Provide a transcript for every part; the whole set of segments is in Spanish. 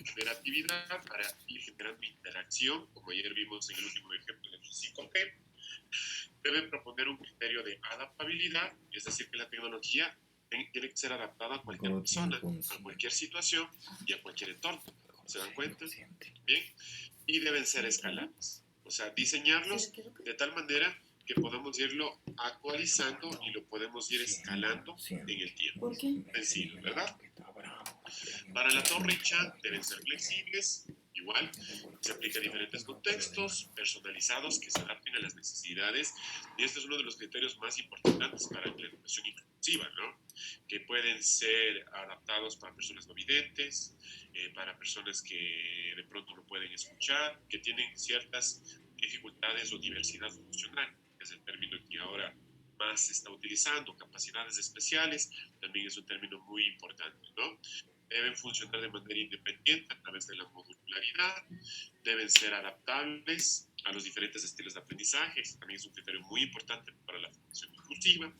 debe generatividad para ir generando interacción, como ayer vimos en el último ejemplo del 5G. Debe proponer un criterio de adaptabilidad, es decir, que la tecnología tiene que ser adaptada a cualquier persona, a cualquier situación y a cualquier entorno. ¿Se dan cuenta? Bien. Y deben ser escalables. O sea, diseñarlos de tal manera que podamos irlo actualizando y lo podemos ir escalando en el tiempo. Sencillo, ¿verdad? Para la torre chat deben ser flexibles, igual, se aplica a diferentes contextos personalizados que se adapten a las necesidades, y este es uno de los criterios más importantes para la educación inclusiva, ¿no? Que pueden ser adaptados para personas no videntes, para personas que de pronto no pueden escuchar, que tienen ciertas dificultades o diversidad funcional, que es el término que ahora más se está utilizando. Capacidades especiales también es un término muy importante, ¿no? Deben funcionar de manera independiente a través de la modularidad, deben ser adaptables a los diferentes estilos de aprendizaje, también es un criterio muy importante para la formación inclusiva,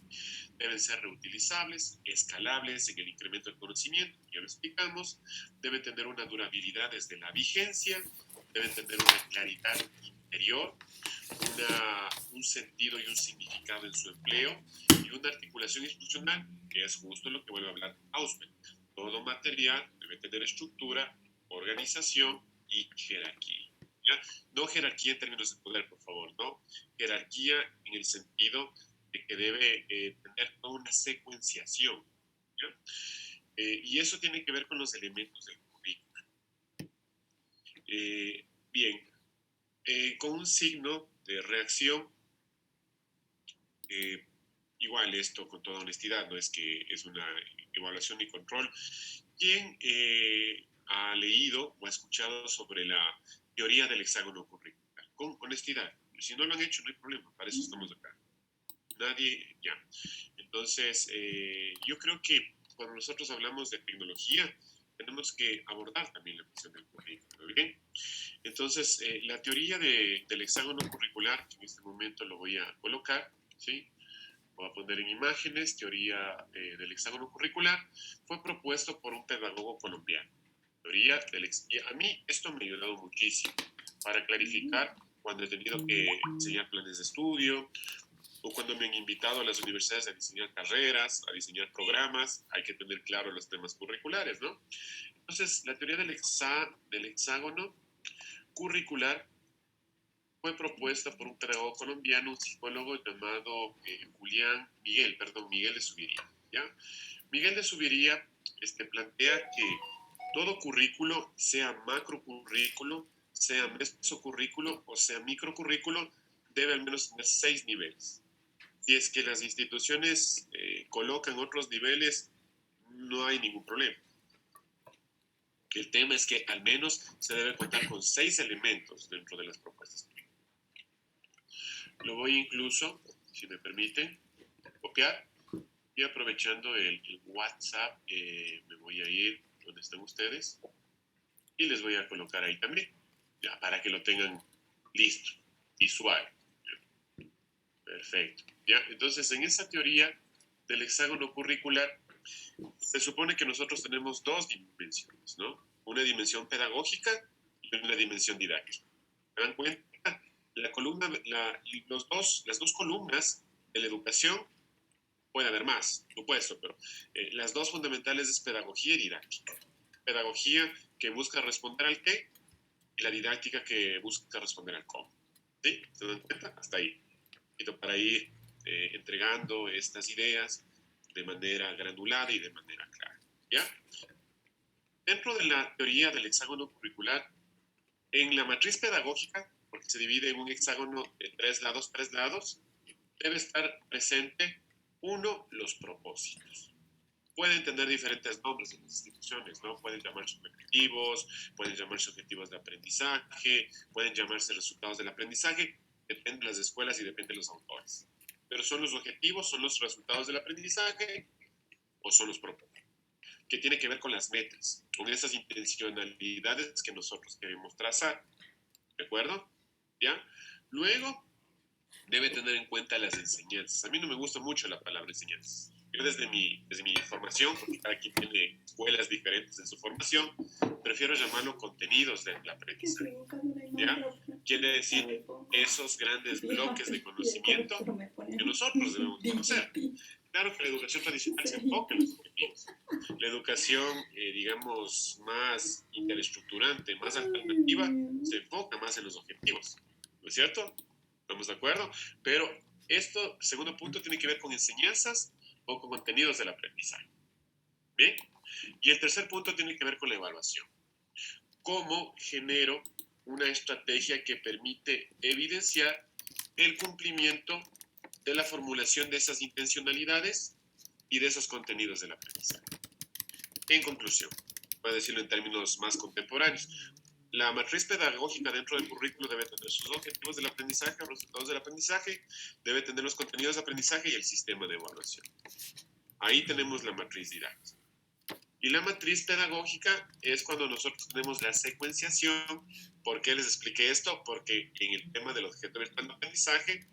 deben ser reutilizables, escalables en el incremento del conocimiento, ya lo explicamos, deben tener una durabilidad desde la vigencia, deben tener una claridad interior, un sentido y un significado en su empleo y una articulación instruccional, que es justo lo que vuelve a hablar Ausberg. Todo material debe tener estructura, organización y jerarquía. ¿Ya? No jerarquía en términos de poder, por favor, no. Jerarquía en el sentido de que debe tener toda una secuenciación. Y eso tiene que ver con los elementos del currículum. Bien, con un signo de reacción, igual esto con toda honestidad, no es que es una evaluación y control. ¿Quién ha leído o ha escuchado sobre la teoría del hexágono curricular? Con honestidad. Si no lo han hecho, no hay problema, para eso estamos acá. Nadie, ya. Entonces, yo creo que cuando nosotros hablamos de tecnología, tenemos que abordar también la cuestión del currículo, ¿bien? Entonces, la teoría del hexágono curricular, que en este momento lo voy a colocar, ¿sí? Voy a poner en imágenes, teoría del hexágono curricular, fue propuesto por un pedagogo colombiano. Y a mí esto me ha ayudado muchísimo para clarificar cuando he tenido que enseñar planes de estudio o cuando me han invitado a las universidades a diseñar carreras, a diseñar programas, hay que tener claro los temas curriculares, ¿no? Entonces, la teoría del hexágono curricular fue propuesta por un pedagogo colombiano, un psicólogo llamado Miguel de Subiría, ¿ya? Miguel de Subiría plantea que todo currículo, sea macrocurrículo, sea mesocurrículo o sea microcurrículo, debe al menos tener 6 niveles. Si es que las instituciones colocan otros niveles, no hay ningún problema. El tema es que al menos se debe contar con 6 elementos dentro de las propuestas. Lo voy incluso, si me permiten, copiar y aprovechando el WhatsApp, me voy a ir donde están ustedes y les voy a colocar ahí también, ya, para que lo tengan listo, visual. ¿Ya? Perfecto. ¿Ya? Entonces, en esa teoría del hexágono curricular, se supone que nosotros tenemos 2 dimensiones, ¿no? Una dimensión pedagógica y una dimensión didáctica. ¿Se dan cuenta? Las dos columnas de la educación, puede haber más, supuesto, pero las dos fundamentales es pedagogía y didáctica. Pedagogía que busca responder al qué y la didáctica que busca responder al cómo. ¿Sí? ¿Se dan cuenta? Hasta ahí. Para ir entregando estas ideas de manera granulada y de manera clara. ¿Ya? Dentro de la teoría del hexágono curricular, en la matriz pedagógica, porque se divide en un hexágono de 3 lados, debe estar presente, 1, los propósitos. Pueden tener diferentes nombres en las instituciones, ¿no? Pueden llamarse objetivos, pueden llamarse objetivos de aprendizaje, pueden llamarse resultados del aprendizaje, depende de las escuelas y depende de los autores. Pero son los objetivos, son los resultados del aprendizaje o son los propósitos, que tiene que ver con las metas, con esas intencionalidades que nosotros queremos trazar. ¿De acuerdo? ¿Ya? Luego, debe tener en cuenta las enseñanzas. A mí no me gusta mucho la palabra enseñanzas. Yo desde mi formación, porque cada quien tiene escuelas diferentes en su formación, prefiero llamarlo contenidos del aprendizaje. ¿Ya? Quiere decir esos grandes bloques de conocimiento que nosotros debemos conocer. Claro que la educación tradicional se enfoca en los objetivos. La educación, digamos, más interestrukturante, más alternativa, se enfoca más en los objetivos. ¿No es cierto? ¿Estamos de acuerdo? Pero esto, segundo punto, tiene que ver con enseñanzas o con contenidos del aprendizaje. ¿Bien? Y el tercer punto tiene que ver con la evaluación. ¿Cómo genero una estrategia que permite evidenciar el cumplimiento de la formulación de esas intencionalidades y de esos contenidos del aprendizaje? En conclusión, voy a decirlo en términos más contemporáneos, la matriz pedagógica dentro del currículo debe tener sus objetivos del aprendizaje, los resultados del aprendizaje, debe tener los contenidos de aprendizaje y el sistema de evaluación. Ahí tenemos la matriz didáctica. Y la matriz pedagógica es cuando nosotros tenemos la secuenciación. ¿Por qué les expliqué esto? Porque en el tema del objeto virtual de aprendizaje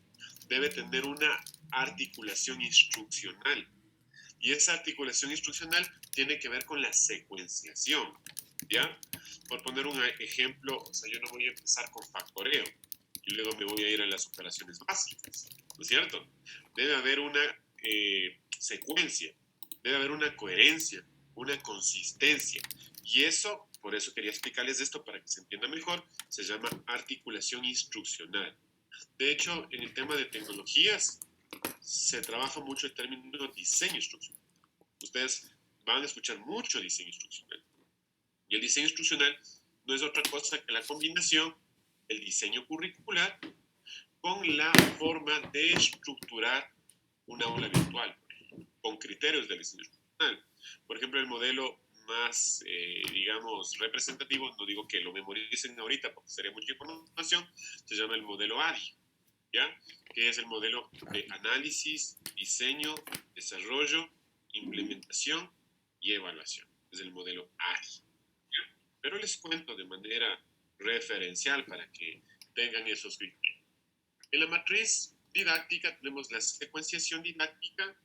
debe tener una articulación instruccional. Y esa articulación instruccional tiene que ver con la secuenciación, ¿ya? Por poner un ejemplo, o sea, yo no voy a empezar con factoreo y luego me voy a ir a las operaciones básicas, ¿no es cierto? Debe haber una secuencia, debe haber una coherencia, una consistencia. Y eso, por eso quería explicarles esto para que se entienda mejor, se llama articulación instruccional. De hecho, en el tema de tecnologías, se trabaja mucho el término diseño instruccional. Ustedes van a escuchar mucho diseño instruccional. Y el diseño instruccional no es otra cosa que la combinación del diseño curricular con la forma de estructurar una aula virtual, con criterios del diseño instruccional. Por ejemplo, el modelo más, digamos, representativo, no digo que lo memoricen ahorita porque sería mucha información, se llama el modelo ADI, ¿ya? Que es el modelo de análisis, diseño, desarrollo, implementación y evaluación. Es el modelo ADI. ¿Ya? Pero les cuento de manera referencial para que tengan esos criterios. En la matriz didáctica tenemos la secuenciación didáctica,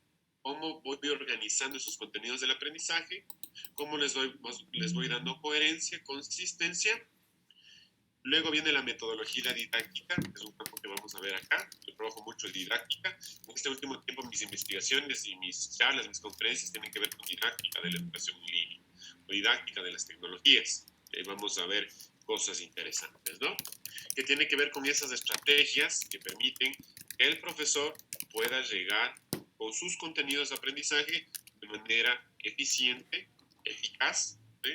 cómo voy organizando esos contenidos del aprendizaje, cómo les voy dando coherencia, consistencia. Luego viene la metodología didáctica, que es un campo que vamos a ver acá. Yo trabajo mucho en didáctica. En este último tiempo mis investigaciones y mis charlas, mis conferencias tienen que ver con didáctica de la educación en línea, o didáctica de las tecnologías. Ahí vamos a ver cosas interesantes, ¿no? Que tiene que ver con esas estrategias que permiten que el profesor pueda llegar con sus contenidos de aprendizaje de manera eficiente, eficaz, ¿sí?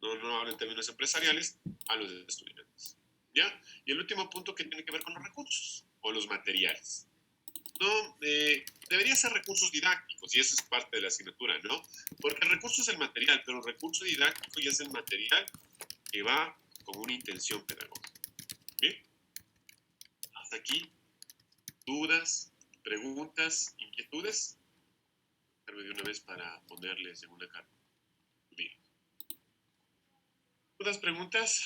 No hablo en términos empresariales, a los estudiantes. ¿Ya? Y el último punto que tiene que ver con los recursos o los materiales. No, debería ser recursos didácticos y eso es parte de la asignatura, ¿no? Porque el recurso es el material, pero el recurso didáctico ya es el material que va con una intención pedagógica. ¿Bien? Hasta aquí, dudas, preguntas, inquietudes. Pero de una vez para ponerles en una carta. Bien. ¿Dudas, preguntas,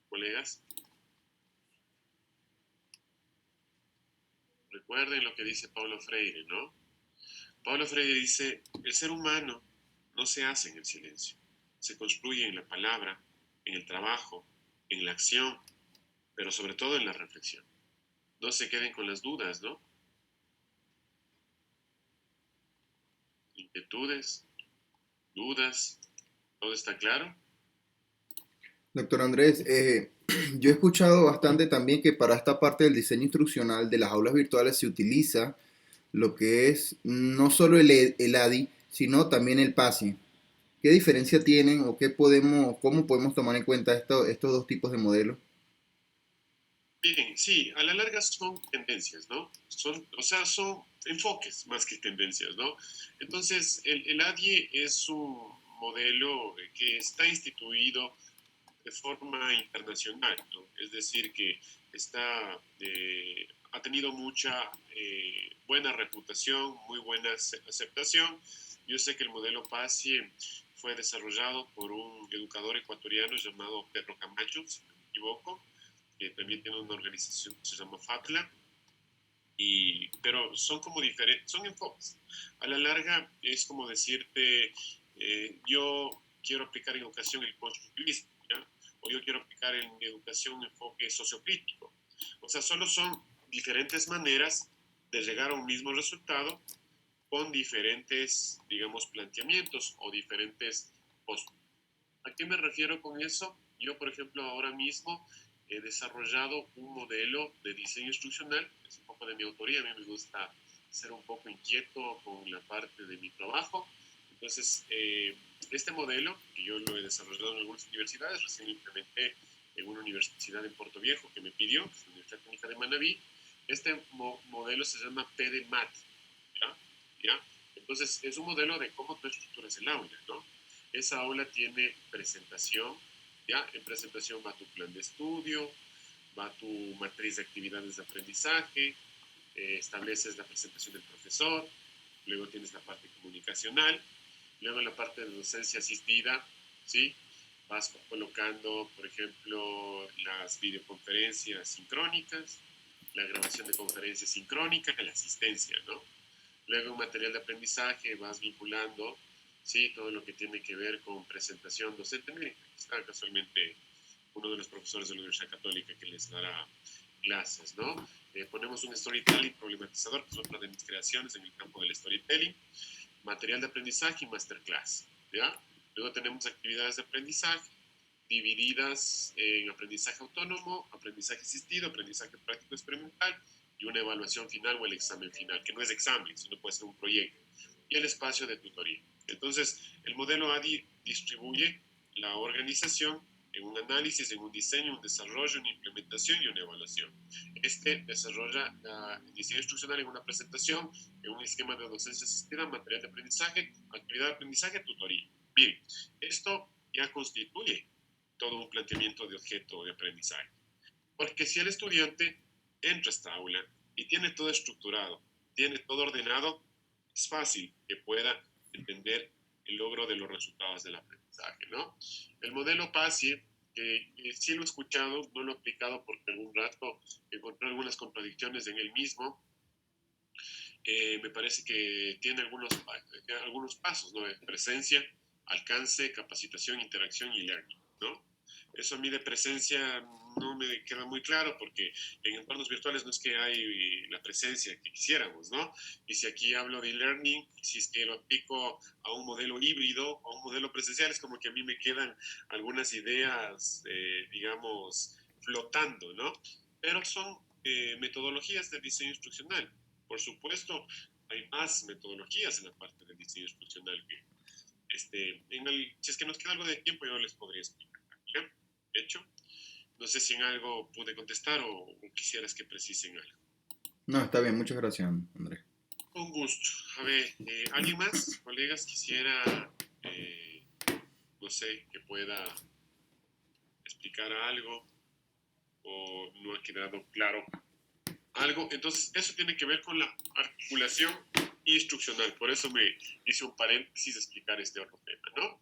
colegas? Recuerden lo que dice Paulo Freire, ¿no? Paulo Freire dice, el ser humano no se hace en el silencio, se construye en la palabra, en el trabajo, en la acción, pero sobre todo en la reflexión. No se queden con las dudas, ¿no? Inquietudes, dudas, ¿todo está claro? Doctor Andrés, yo he escuchado bastante también que para esta parte del diseño instruccional de las aulas virtuales se utiliza lo que es no solo el ADI, sino también el PASI. ¿Qué diferencia tienen o cómo podemos tomar en cuenta estos dos tipos de modelos? Bien, sí, a la larga son tendencias, ¿no? O sea, son enfoques más que tendencias, ¿no? Entonces, el ADIE es un modelo que está instituido de forma internacional, ¿no? Es decir, que ha tenido mucha buena reputación, muy buena aceptación. Yo sé que el modelo PASI fue desarrollado por un educador ecuatoriano llamado Pedro Camacho, si no me equivoco, que también tiene una organización que se llama FATLA. Pero son como diferentes, son enfoques. A la larga es como decirte, yo quiero aplicar en educación el constructivismo, ¿ya? O yo quiero aplicar en educación un enfoque sociocrítico. O sea, solo son diferentes maneras de llegar a un mismo resultado con diferentes, digamos, planteamientos o diferentes posturas. ¿A qué me refiero con eso? Yo, por ejemplo, ahora mismo he desarrollado un modelo de diseño instruccional, es un poco de mi autoría, a mí me gusta ser un poco inquieto con la parte de mi trabajo. Entonces, este modelo, que yo lo he desarrollado en algunas universidades, recién lo implementé en una universidad en Puerto Viejo que me pidió, que es la Universidad Técnica de Manabí. Este modelo se llama PDMAT, ¿ya? ¿Ya? Entonces, es un modelo de cómo tú estructuras el aula, ¿no? Esa aula tiene presentación, ¿ya? En presentación va tu plan de estudio, va tu matriz de actividades de aprendizaje, estableces la presentación del profesor, luego tienes la parte comunicacional, luego en la parte de docencia asistida, ¿sí? Vas colocando, por ejemplo, las videoconferencias sincrónicas, la grabación de conferencias sincrónicas, la asistencia, ¿no? Luego en material de aprendizaje vas vinculando, ¿sí? Todo lo que tiene que ver con presentación docente. Miren, está casualmente uno de los profesores de la Universidad Católica que les dará clases, ¿no? Ponemos un storytelling problematizador, que es otra de mis creaciones en el campo del storytelling, material de aprendizaje y masterclass, ¿ya? Luego tenemos actividades de aprendizaje divididas en aprendizaje autónomo, aprendizaje asistido, aprendizaje práctico experimental y una evaluación final o el examen final, que no es examen, sino puede ser un proyecto, y el espacio de tutoría. Entonces, el modelo ADI distribuye la organización en un análisis, en un diseño, un desarrollo, una implementación y una evaluación. Este desarrolla el diseño instruccional en una presentación, en un esquema de docencia asistida, material de aprendizaje, actividad de aprendizaje, tutoría. Bien, esto ya constituye todo un planteamiento de objeto de aprendizaje. Porque si el estudiante entra a esta aula y tiene todo estructurado, tiene todo ordenado, es fácil que pueda entender el logro de los resultados del aprendizaje, ¿no? El modelo PASI, que sí lo he escuchado, no lo he aplicado porque algún rato encontré algunas contradicciones en el mismo, me parece que tiene algunos pasos, ¿no? Presencia, alcance, capacitación, interacción y learning, ¿no? Eso a mí de presencia no me queda muy claro porque en entornos virtuales no es que hay la presencia que quisiéramos, ¿no? Y si aquí hablo de learning, si es que lo aplico a un modelo híbrido, a un modelo presencial, es como que a mí me quedan algunas ideas, digamos, flotando, ¿no? Pero son metodologías de diseño instruccional. Por supuesto, hay más metodologías en la parte del diseño instruccional que, si es que nos queda algo de tiempo, yo les podría explicar. ¿Ya? Hecho, no sé si en algo pude contestar o quisieras que precisen algo. No, está bien, muchas gracias, Andrés. Con gusto. A ver, ¿alguien más, colegas, quisiera, eh, no sé, que pueda explicar algo o no ha quedado claro algo? Entonces, eso tiene que ver con la articulación instruccional. Por eso me hice un paréntesis de explicar este otro tema, ¿no?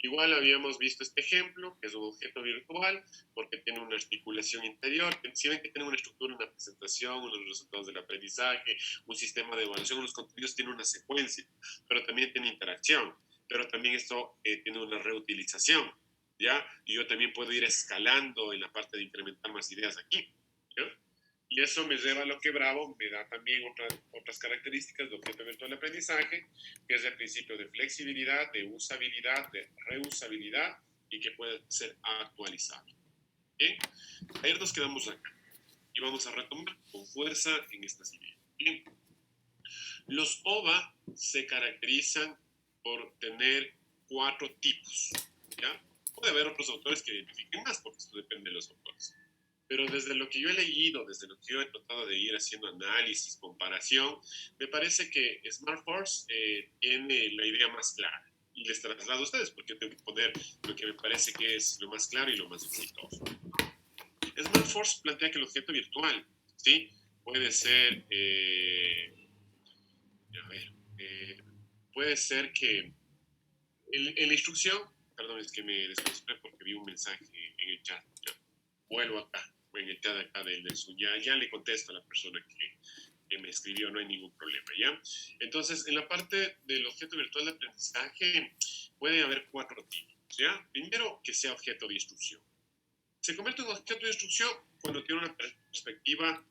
Igual habíamos visto este ejemplo, que es un objeto virtual, porque tiene una articulación interior. Si ven que tiene una estructura, una presentación, unos resultados del aprendizaje, un sistema de evaluación, unos contenidos, tiene una secuencia, pero también tiene interacción. Pero también esto tiene una reutilización, ¿ya? Y yo también puedo ir escalando en la parte de incrementar más ideas aquí, ¿ya? Y eso me lleva a lo que Bravo me da también otras características de objeto virtual de aprendizaje, que es el principio de flexibilidad, de usabilidad, de reusabilidad y que puede ser actualizable. Bien, ayer nos quedamos acá y vamos a retomar con fuerza en estas ideas. Bien, los OVA se caracterizan por tener 4 tipos, ¿ya? Puede haber otros autores que identifiquen más, porque esto depende de los autores. Pero desde lo que yo he leído, desde lo que yo he tratado de ir haciendo análisis, comparación, me parece que Smart Force tiene la idea más clara. Y les traslado a ustedes, porque yo tengo que poner lo que me parece que es lo más claro y lo más exitoso. Smart Force plantea que el objeto virtual, ¿sí? Puede ser, a ver, puede ser que en la instrucción, perdón, es que me desconcentré porque vi un mensaje en el chat. Ya, vuelvo acá. en el chat acá del Zoom. Ya le contesto a la persona que me escribió, no hay ningún problema, ¿ya? Entonces, en la parte del objeto virtual de aprendizaje puede haber 4 tipos, ¿ya? Primero, que sea objeto de instrucción. Se convierte en objeto de instrucción cuando tiene una perspectiva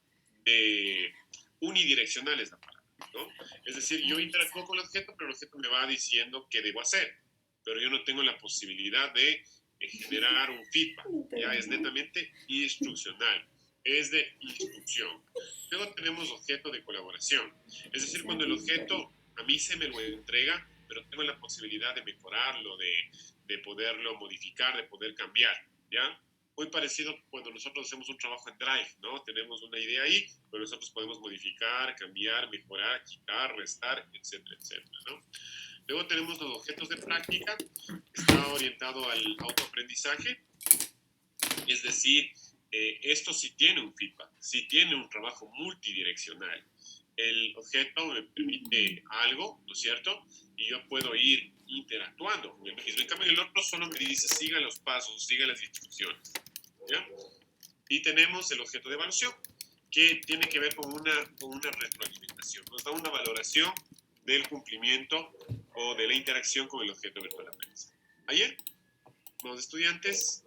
unidireccional, es la palabra, ¿no? Es decir, yo interactúo con el objeto, pero el objeto me va diciendo qué debo hacer, pero yo no tengo la posibilidad de generar un feedback, ya es netamente instruccional, es de instrucción. Luego tenemos objeto de colaboración, es decir, cuando el objeto a mí se me lo entrega, pero tengo la posibilidad de mejorarlo, de poderlo modificar, de poder cambiar, ¿ya? Muy parecido cuando nosotros hacemos un trabajo en Drive, ¿no? Tenemos una idea ahí, pero nosotros podemos modificar, cambiar, mejorar, quitar, restar, etcétera, etcétera, ¿no? Luego tenemos los objetos de práctica, que está orientado al autoaprendizaje, es decir, esto sí tiene un feedback, sí tiene un trabajo multidireccional. El objeto me permite algo, ¿no es cierto? Y yo puedo ir interactuando con el mismo. En cambio, el otro solo me dice, siga los pasos, siga las instrucciones, ¿ya? Y tenemos el objeto de evaluación, que tiene que ver con una retroalimentación. Nos da una valoración del cumplimiento o de la interacción con el objeto virtual de aprendizaje. Ayer, los estudiantes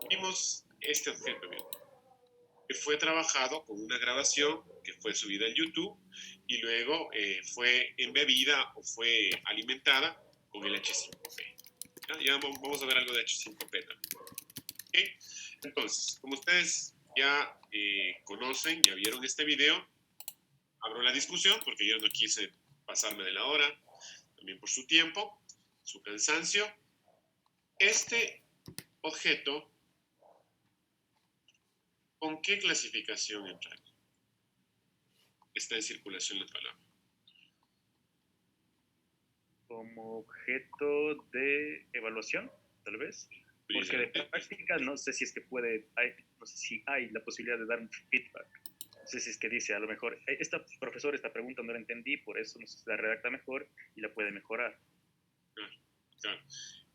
vimos este objeto virtual, que fue trabajado con una grabación que fue subida en YouTube y luego fue embebida o fue alimentada con el H5P. Ya vamos a ver algo de H5P también. ¿Okay? Entonces, como ustedes ya conocen, ya vieron este video, abro la discusión porque yo no quise pasarme de la hora, también por su tiempo, su cansancio. Este objeto, ¿con qué clasificación entra? Está en circulación la palabra. Como objeto de evaluación, tal vez. Porque de práctica no sé si es que no sé si hay la posibilidad de dar un feedback. No sé si es que dice, a lo mejor, profesor, esta pregunta no la entendí, por eso no sé si la redacta mejor y la puede mejorar. Claro.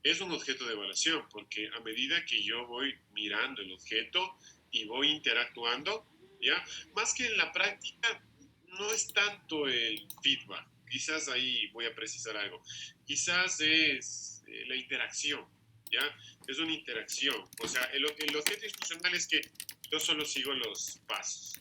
Es un objeto de evaluación, porque a medida que yo voy mirando el objeto y voy interactuando, ¿ya? Más que en la práctica, no es tanto el feedback. Quizás ahí voy a precisar algo. Quizás es la interacción, ¿ya? Es una interacción. O sea, el objeto instruccional es que yo solo sigo los pasos,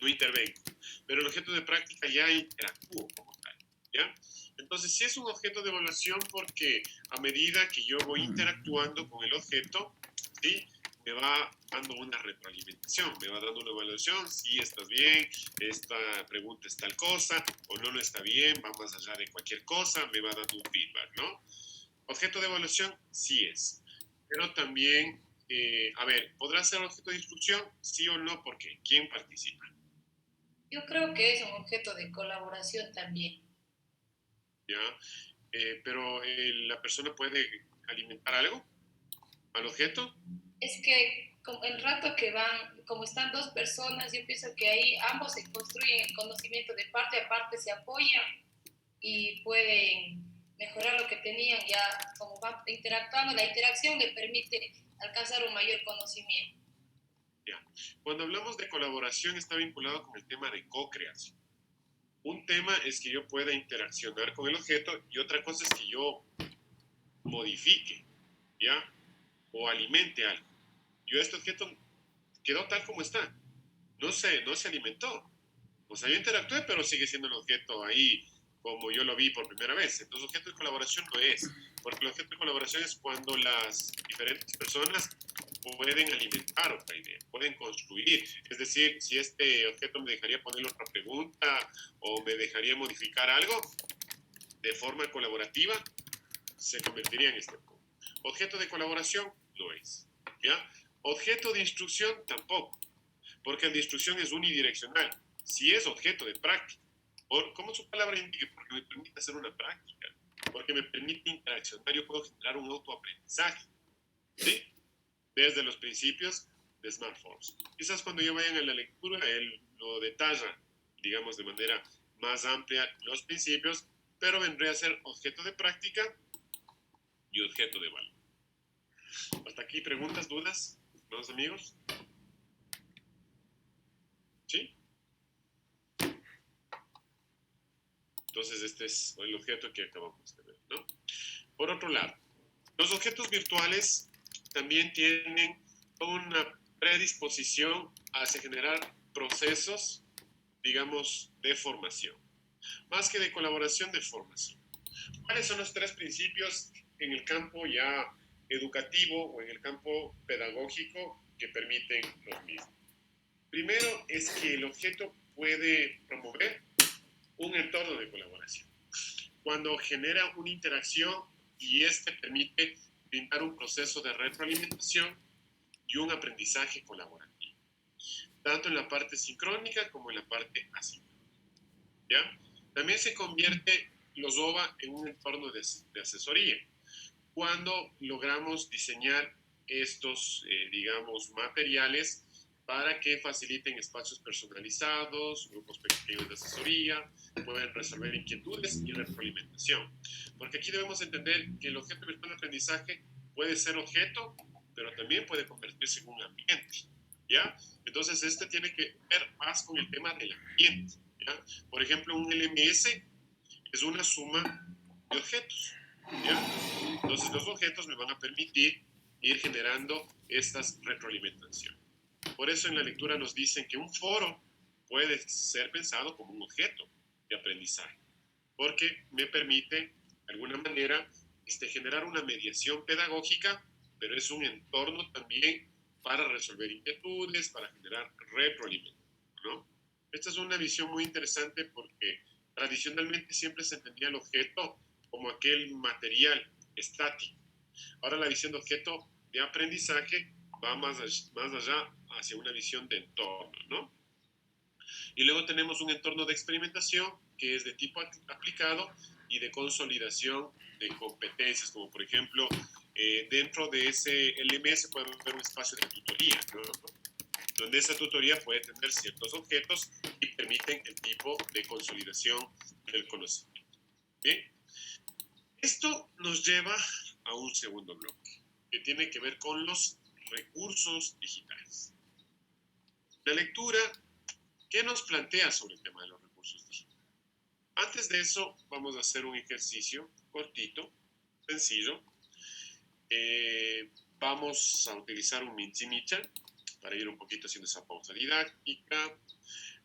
no intervengo. Pero el objeto de práctica ya interactúo como tal, ¿ya? Entonces, sí es un objeto de evaluación porque a medida que yo voy interactuando con el objeto, ¿sí? Me va dando una retroalimentación, me va dando una evaluación, si estás bien, esta pregunta es tal cosa, o no está bien, va más allá de cualquier cosa, me va dando un feedback, ¿no? Objeto de evaluación, sí es. Pero también, a ver, ¿podrá ser objeto de instrucción? Sí o no, ¿por qué? ¿Quién participa? Yo creo que es un objeto de colaboración también. ¿Ya? Pero la persona puede alimentar algo al objeto. Es que el rato que van, como están dos personas, yo pienso que ahí ambos se construyen el conocimiento de parte a parte, se apoyan y pueden mejorar lo que tenían ya, como van interactuando, la interacción le permite alcanzar un mayor conocimiento. Ya. Cuando hablamos de colaboración está vinculado con el tema de co-creación. Un tema es que yo pueda interaccionar con el objeto y otra cosa es que yo modifique, ¿ya? O alimente algo. Yo este objeto quedó tal como está. No se alimentó. O sea, yo interactué, pero sigue siendo el objeto ahí como yo lo vi por primera vez. Entonces, objeto de colaboración no es. Porque el objeto de colaboración es cuando las diferentes personas pueden alimentar otra idea, pueden construir. Es decir, si este objeto me dejaría ponerle otra pregunta o me dejaría modificar algo de forma colaborativa, se convertiría en este punto. Objeto de colaboración no es. ¿Ya? Objeto de instrucción tampoco, porque el de instrucción es unidireccional. Si es objeto de práctica, como su palabra indica, porque me permite hacer una práctica, porque me permite interaccionar, yo puedo generar un autoaprendizaje. ¿Sí? Desde los principios de SmartForce. Quizás cuando yo vaya en la lectura, él lo detalla, digamos, de manera más amplia los principios, pero vendría a ser objeto de práctica y objeto de valor. Hasta aquí, preguntas, dudas, ¿los amigos? Entonces, este es el objeto que acabamos de ver, ¿no? Por otro lado, los objetos virtuales también tienen una predisposición hacia generar procesos, digamos, de formación, más que de colaboración, de formación. ¿Cuáles son los tres principios en el campo ya educativo o en el campo pedagógico que permiten los mismos? Primero es que el objeto puede promover un entorno de colaboración. Cuando genera una interacción y este permite brindar un proceso de retroalimentación y un aprendizaje colaborativo, tanto en la parte sincrónica como en la parte asíncrónica. ¿Ya? También se convierte los OVA en un entorno de asesoría. Cuando logramos diseñar estos, digamos, materiales para que faciliten espacios personalizados, grupos pequeños de asesoría, pueden resolver inquietudes y retroalimentación. Porque aquí debemos entender que el objeto virtual de aprendizaje puede ser objeto, pero también puede convertirse en un ambiente, ¿ya? Entonces, este tiene que ver más con el tema del ambiente, ¿ya? Por ejemplo, un LMS es una suma de objetos, ¿ya? Entonces, los objetos me van a permitir ir generando estas retroalimentaciones. Por eso en la lectura nos dicen que un foro puede ser pensado como un objeto de aprendizaje, porque me permite, de alguna manera, generar una mediación pedagógica, pero es un entorno también para resolver inquietudes, para generar retroalimentación, ¿no? Esta es una visión muy interesante porque tradicionalmente siempre se entendía el objeto como aquel material estático. Ahora la visión de objeto de aprendizaje va más allá hacia una visión de entorno, ¿no? Y luego tenemos un entorno de experimentación que es de tipo aplicado y de consolidación de competencias, como por ejemplo, dentro de ese LMS puede haber un espacio de tutoría, ¿no? Donde esa tutoría puede tener ciertos objetos y permiten el tipo de consolidación del conocimiento. ¿Bien? Esto nos lleva a un segundo bloque, que tiene que ver con los recursos digitales. La lectura, ¿qué nos plantea sobre el tema de los recursos digitales? Antes de eso, vamos a hacer un ejercicio cortito, sencillo. Vamos a utilizar un Mentimeter para ir un poquito haciendo esa pausa didáctica,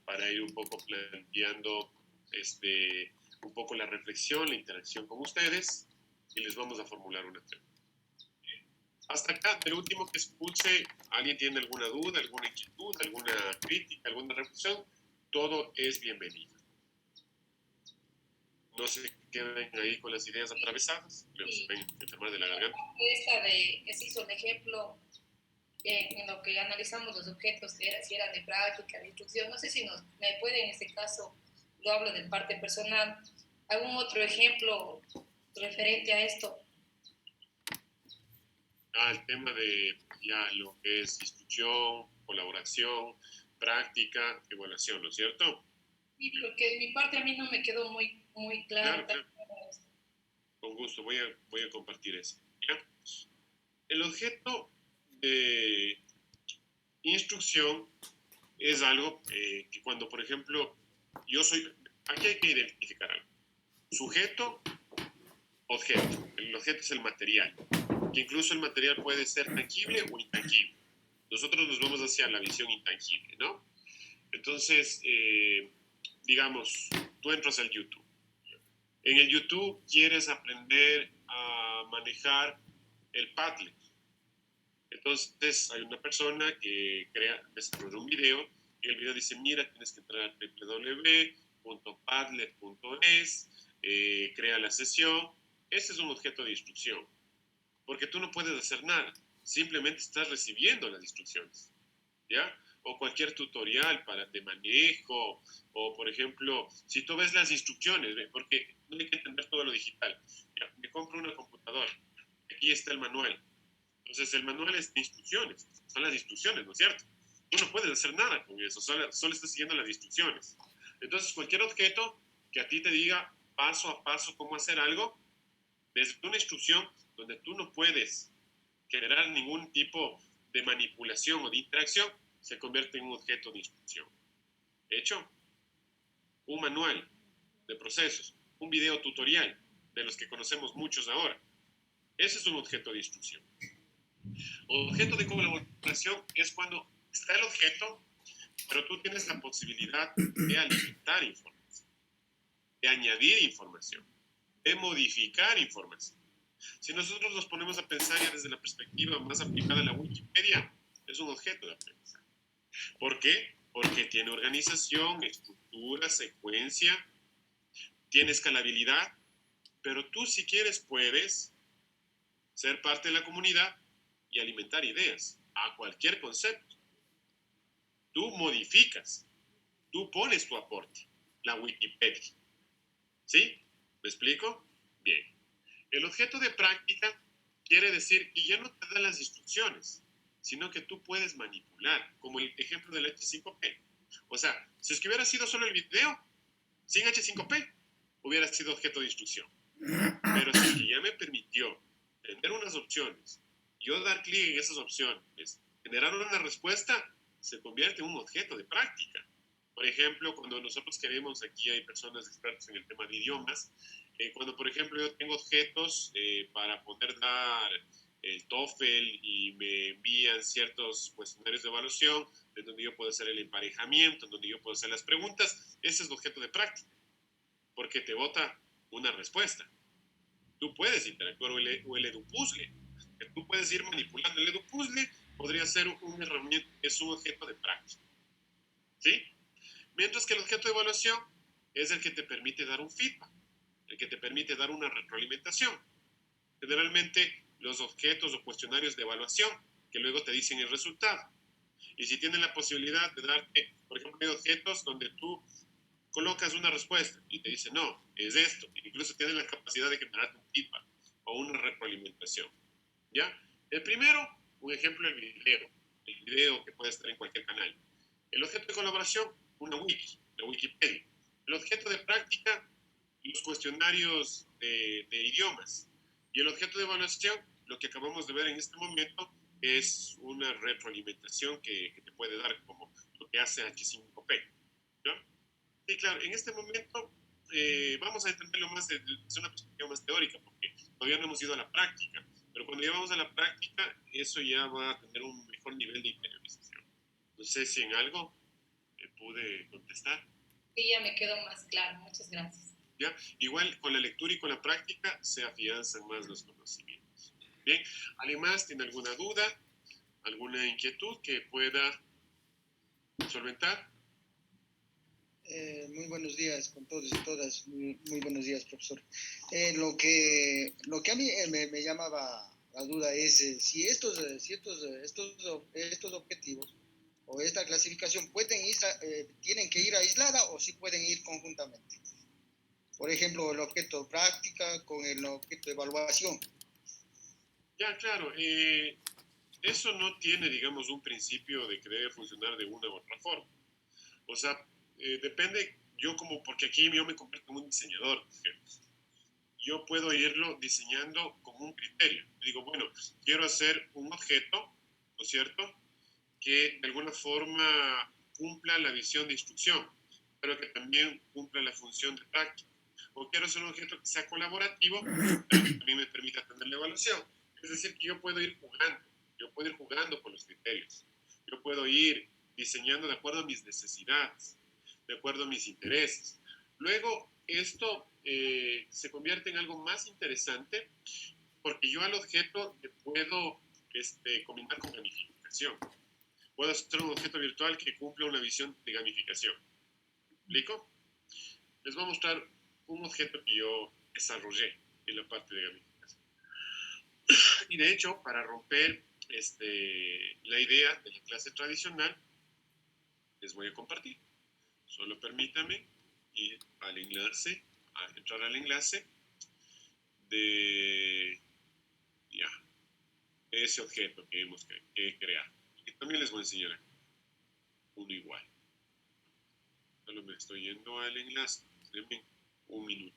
para ir un poco planteando un poco la reflexión, la interacción con ustedes, y les vamos a formular una pregunta. Hasta acá, del último que escuche, ¿alguien tiene alguna duda, alguna inquietud, alguna crítica, alguna reflexión? Todo es bienvenido. No se queden ahí con las ideas atravesadas, luego se ven enfermar de la garganta. Esta de que se hizo el ejemplo en lo que analizamos los objetos, si eran de práctica, de instrucción, no sé si me puede en este caso, lo hablo de parte personal, algún otro ejemplo referente a esto. El tema de ya lo que es instrucción, colaboración, práctica, evaluación, ¿no es cierto? Sí, porque de mi parte a mí no me quedó muy claro. Claro. Con gusto, voy a compartir eso. ¿Ya? El objeto de instrucción es algo que cuando, por ejemplo, aquí hay que identificar algo. Sujeto, objeto. El objeto es el material, que incluso el material puede ser tangible o intangible. Nosotros nos vamos hacia la visión intangible, ¿no? Entonces, digamos, tú entras al YouTube. En el YouTube quieres aprender a manejar el Padlet. Entonces hay una persona que desarrolla un video y el video dice, mira, tienes que entrar a www.padlet.es, crea la sesión. Ese es un objeto de instrucción, porque tú no puedes hacer nada, simplemente estás recibiendo las instrucciones, ¿ya? O cualquier tutorial de manejo, o por ejemplo, si tú ves las instrucciones, porque no hay que entender todo lo digital. Ya, me compro una computadora, aquí está el manual. Entonces el manual es de instrucciones, son las instrucciones, ¿no es cierto? Tú no puedes hacer nada con eso, solo estás siguiendo las instrucciones. Entonces cualquier objeto que a ti te diga paso a paso cómo hacer algo, desde una instrucción donde tú no puedes generar ningún tipo de manipulación o de interacción, se convierte en un objeto de instrucción. ¿Hecho? Un manual de procesos un video tutorial, de los que conocemos muchos ahora. Ese es un objeto de instrucción. Objeto de colaboración es cuando está el objeto, pero tú tienes la posibilidad de alimentar información, de añadir información, de modificar información. Si nosotros nos ponemos a pensar ya desde la perspectiva más aplicada a la Wikipedia, es un objeto de aprendizaje. ¿Por qué? Porque tiene organización, estructura, secuencia, tiene escalabilidad, pero tú si quieres puedes ser parte de la comunidad y alimentar ideas a cualquier concepto. Tú modificas, tú pones tu aporte, la Wikipedia. ¿Sí? ¿Me explico? Bien. El objeto de práctica quiere decir que ya no te da las instrucciones, sino que tú puedes manipular, como el ejemplo del H5P. O sea, si es que hubiera sido solo el video, sin H5P, hubiera sido objeto de instrucción. Pero si es que ya me permitió tener unas opciones, yo dar clic en esas opciones, generar una respuesta, se convierte en un objeto de práctica. Por ejemplo, cuando nosotros queremos, aquí hay personas expertas en el tema de idiomas, cuando por ejemplo yo tengo objetos para poder dar el TOEFL y me envían ciertos cuestionarios de evaluación, en donde yo puedo hacer el emparejamiento, en donde yo puedo hacer las preguntas, ese es el objeto de práctica, porque te bota una respuesta. Tú puedes interactuar, o el edupuzzle, que tú puedes ir manipulando. El edupuzzle podría ser una herramienta, es un objeto de práctica, ¿sí? Mientras que el objeto de evaluación es el que te permite dar un feedback, el que te permite dar una retroalimentación. Generalmente los objetos o cuestionarios de evaluación que luego te dicen el resultado. Y si tienen la posibilidad de darte, por ejemplo, hay objetos donde tú colocas una respuesta y te dice, no, es esto. Incluso tienen la capacidad de generarte un feedback o una retroalimentación. ¿Ya? El primero, un ejemplo, el video que puede estar en cualquier canal. El objeto de colaboración, una wiki, la Wikipedia. El objeto de práctica, los cuestionarios de idiomas. Y el objeto de evaluación, lo que acabamos de ver en este momento, es una retroalimentación que te puede dar como lo que hace H5P. ¿No? Sí, claro, en este momento vamos a entenderlo más desde una perspectiva más teórica, porque todavía no hemos ido a la práctica, pero cuando llevamos a la práctica, eso ya va a tener un mejor nivel de interiorización. No sé si en algo pude contestar. Sí, ya me quedó más claro. Muchas gracias. ¿Ya? Igual con la lectura y con la práctica se afianzan más los conocimientos. Bien, ¿alguien más tiene alguna duda, alguna inquietud que pueda solventar? Muy buenos días con todos y todas. Muy buenos días, profesor. Lo que a mí me llamaba la duda es si estos objetivos o esta clasificación tienen que ir aislada o si pueden ir conjuntamente. Por ejemplo, el objeto práctica con el objeto de evaluación. Ya, claro. Eso no tiene, digamos, un principio de que debe funcionar de una u otra forma. O sea, depende, porque aquí yo me convierto en un diseñador, yo puedo irlo diseñando con un criterio. Digo, bueno, quiero hacer un objeto, ¿no es cierto?, que de alguna forma cumpla la visión de instrucción, pero que también cumpla la función de práctica. O quiero hacer un objeto que sea colaborativo, pero que también me permita tener la evaluación. Es decir, que yo puedo ir jugando con los criterios. Yo puedo ir diseñando de acuerdo a mis necesidades, de acuerdo a mis intereses. Luego, esto se convierte en algo más interesante porque yo al objeto le puedo combinar con gamificación. Puedo hacer un objeto virtual que cumpla una visión de gamificación. ¿Me explico? Les voy a mostrar un objeto que yo desarrollé en la parte de gamificación. Y de hecho, para romper la idea de la clase tradicional, les voy a compartir. Solo permítanme ir al enlace, entrar al enlace de ese objeto que hemos creado. Y también les voy a enseñar uno igual. Solo me estoy yendo al enlace. Denme un minuto.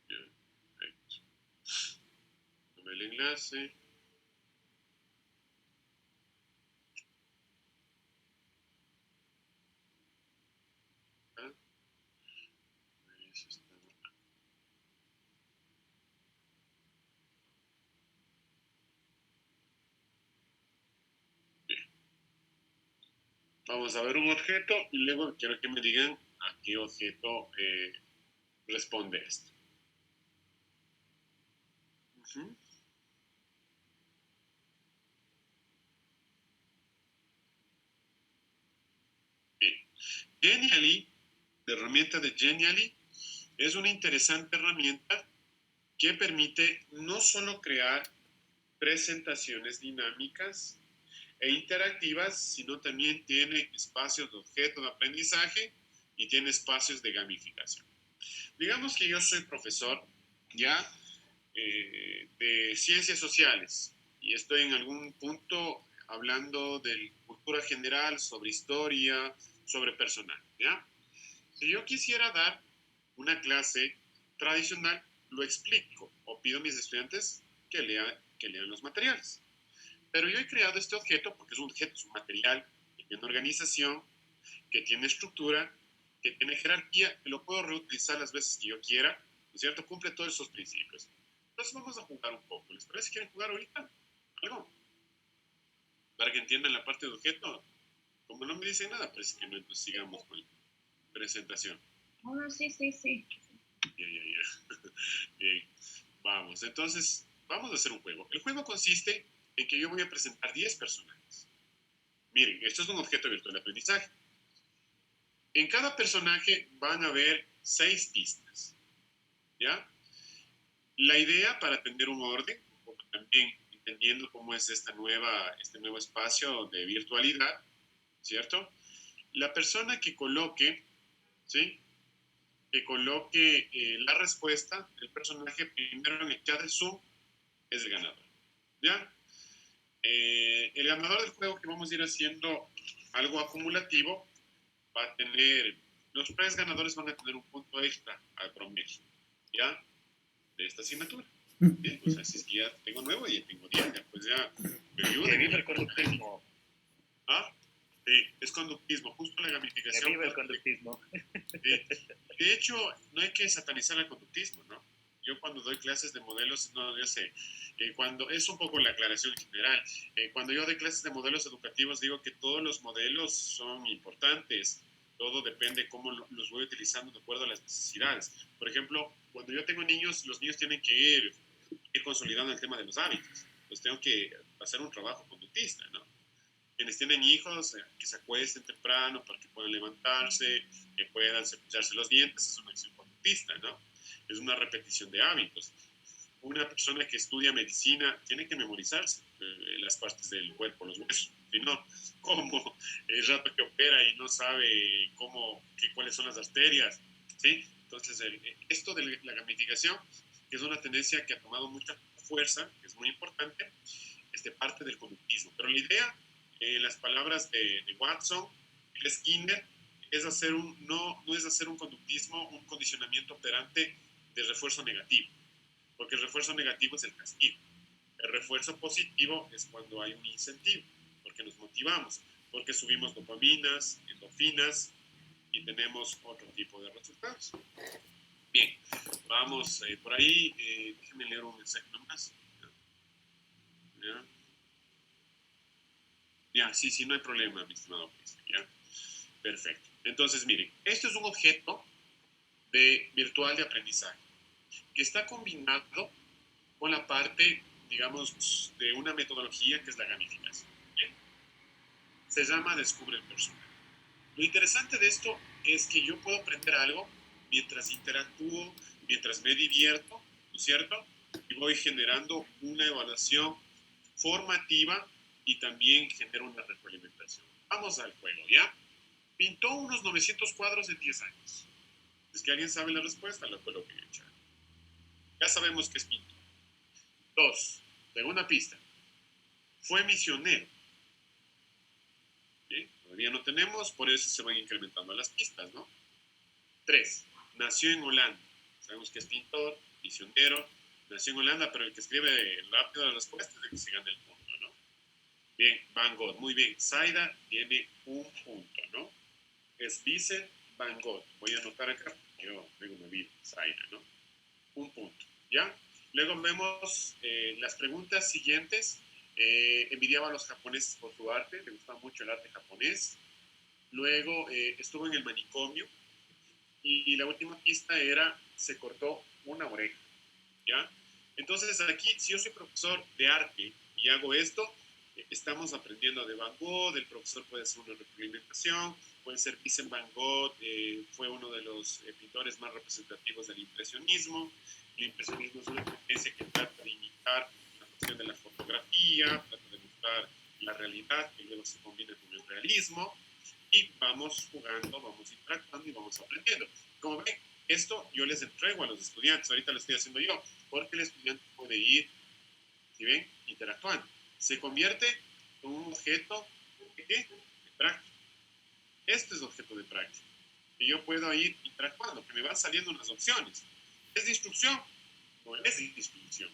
Perfecto. Tome el enlace. Vamos a ver un objeto y luego quiero que me digan a qué objeto responde esto. Uh-huh. Bien. Genially, la herramienta de Genially, es una interesante herramienta que permite no solo crear presentaciones dinámicas e interactivas, sino también tiene espacios de objeto de aprendizaje y tiene espacios de gamificación. Digamos que yo soy profesor ya de ciencias sociales y estoy en algún punto hablando de cultura general, sobre historia, sobre personal, ¿ya? Si yo quisiera dar una clase tradicional, lo explico o pido a mis estudiantes que lean los materiales. Pero yo he creado este objeto porque es un objeto, es un material que tiene organización, que tiene estructura, que tiene jerarquía, que lo puedo reutilizar las veces que yo quiera, ¿no es cierto? Cumple todos esos principios. Entonces vamos a jugar un poco. ¿Les parece que quieren jugar ahorita? ¿Algo? Para que entiendan la parte de objeto. Como no me dicen nada, parece que no, entonces sigamos con la presentación. Oh, sí, sí, sí. Ya. Bien, vamos. Entonces, vamos a hacer un juego. El juego consiste en que yo voy a presentar 10 personajes. Miren, esto es un objeto virtual de aprendizaje. En cada personaje van a haber 6 pistas, ¿ya? La idea para tener un orden, también entendiendo cómo es este nuevo espacio de virtualidad, ¿cierto? La persona que coloque, ¿sí? Que coloque la respuesta, el personaje primero en el chat de Zoom es el ganador, ¿ya? El ganador del juego, que vamos a ir haciendo algo acumulativo, va a tener, los 3 ganadores van a tener un punto extra al promedio, ¿ya? De esta asignatura. Bien, o sea, si es que ya tengo nuevo y ya tengo 10, ya, pues ya me ayuda. Que vive el conductismo. Ah, sí, es conductismo, justo la gamificación. Que vive el conductismo. De hecho, no hay que satanizar el conductismo, ¿no? Yo cuando doy clases de modelos, no, yo sé, cuando es un poco la aclaración general, cuando yo doy clases de modelos educativos digo que todos los modelos son importantes, todo depende cómo los voy utilizando de acuerdo a las necesidades. Por ejemplo, cuando yo tengo niños, los niños tienen que ir consolidando el tema de los hábitos, pues tengo que hacer un trabajo conductista, ¿no? Quienes tienen hijos, que se acuesten temprano para que puedan levantarse, que puedan cepillarse los dientes, es una acción conductista, ¿no? Es una repetición de hábitos. Una persona que estudia medicina tiene que memorizarse las partes del cuerpo, los huesos. Si no, ¿cómo el rato que opera y no sabe cuáles son las arterias? ¿Sí? Entonces, esto de la gamificación, que es una tendencia que ha tomado mucha fuerza, que es muy importante, parte del conductismo. Pero la idea, en las palabras de Watson, de Skinner, es no es hacer un conductismo, un condicionamiento operante de refuerzo negativo, porque el refuerzo negativo es el castigo. El refuerzo positivo es cuando hay un incentivo, porque nos motivamos, porque subimos dopaminas, endorfinas y tenemos otro tipo de resultados. Bien, vamos por ahí. Déjenme leer un mensaje nomás. Ya, sí, no hay problema, mi estimado Cristian. Ya, perfecto. Entonces, miren, esto es un objeto virtual de aprendizaje que está combinado con la parte, digamos, de una metodología que es la gamificación. ¿Bien? Se llama Descubre el personaje. Lo interesante de esto es que yo puedo aprender algo mientras interactúo, mientras me divierto, ¿no es cierto? Y voy generando una evaluación formativa y también genero una retroalimentación. Vamos al juego, ¿ya? Pintó unos 900 cuadros en 10 años. ¿Es que alguien sabe la respuesta? La coloqué en el chat. Ya sabemos que es pintor. 2. Segunda pista. Fue misionero. ¿Bien? Todavía no tenemos, por eso se van incrementando las pistas, ¿no? 3. Nació en Holanda. Sabemos que es pintor, misionero, nació en Holanda, pero el que escribe rápido la respuesta es el que se gana el punto, ¿no? Bien, Van Gogh, muy bien. Zaida tiene un punto, ¿no? Es Vincent Van Gogh. Voy a anotar acá. Yo tengo una vida, Zaida, ¿no? Un punto, ¿ya? Luego vemos las preguntas siguientes. Envidiaba a los japoneses por su arte, le gustaba mucho el arte japonés. luego estuvo en el manicomio, y la última pista era, se cortó una oreja, ¿ya? Entonces aquí, si yo soy profesor de arte y hago esto, estamos aprendiendo de Van Gogh, el profesor puede hacer una retroalimentación, puede ser Vincent Van Gogh, fue uno de los pintores más representativos del impresionismo. El impresionismo es una tendencia que trata de imitar la cuestión de la fotografía, trata de mostrar la realidad que luego se combina con el realismo, y vamos jugando, vamos interactuando y vamos aprendiendo. Como ven, esto yo les entrego a los estudiantes, ahorita lo estoy haciendo yo, porque el estudiante puede ir, si ven, interactuando. Se convierte en un objeto de, ¿qué? De práctica. Este es el objeto de práctica. Que yo puedo ir interactuando, que me van saliendo unas opciones. ¿Es de instrucción? No es de instrucción.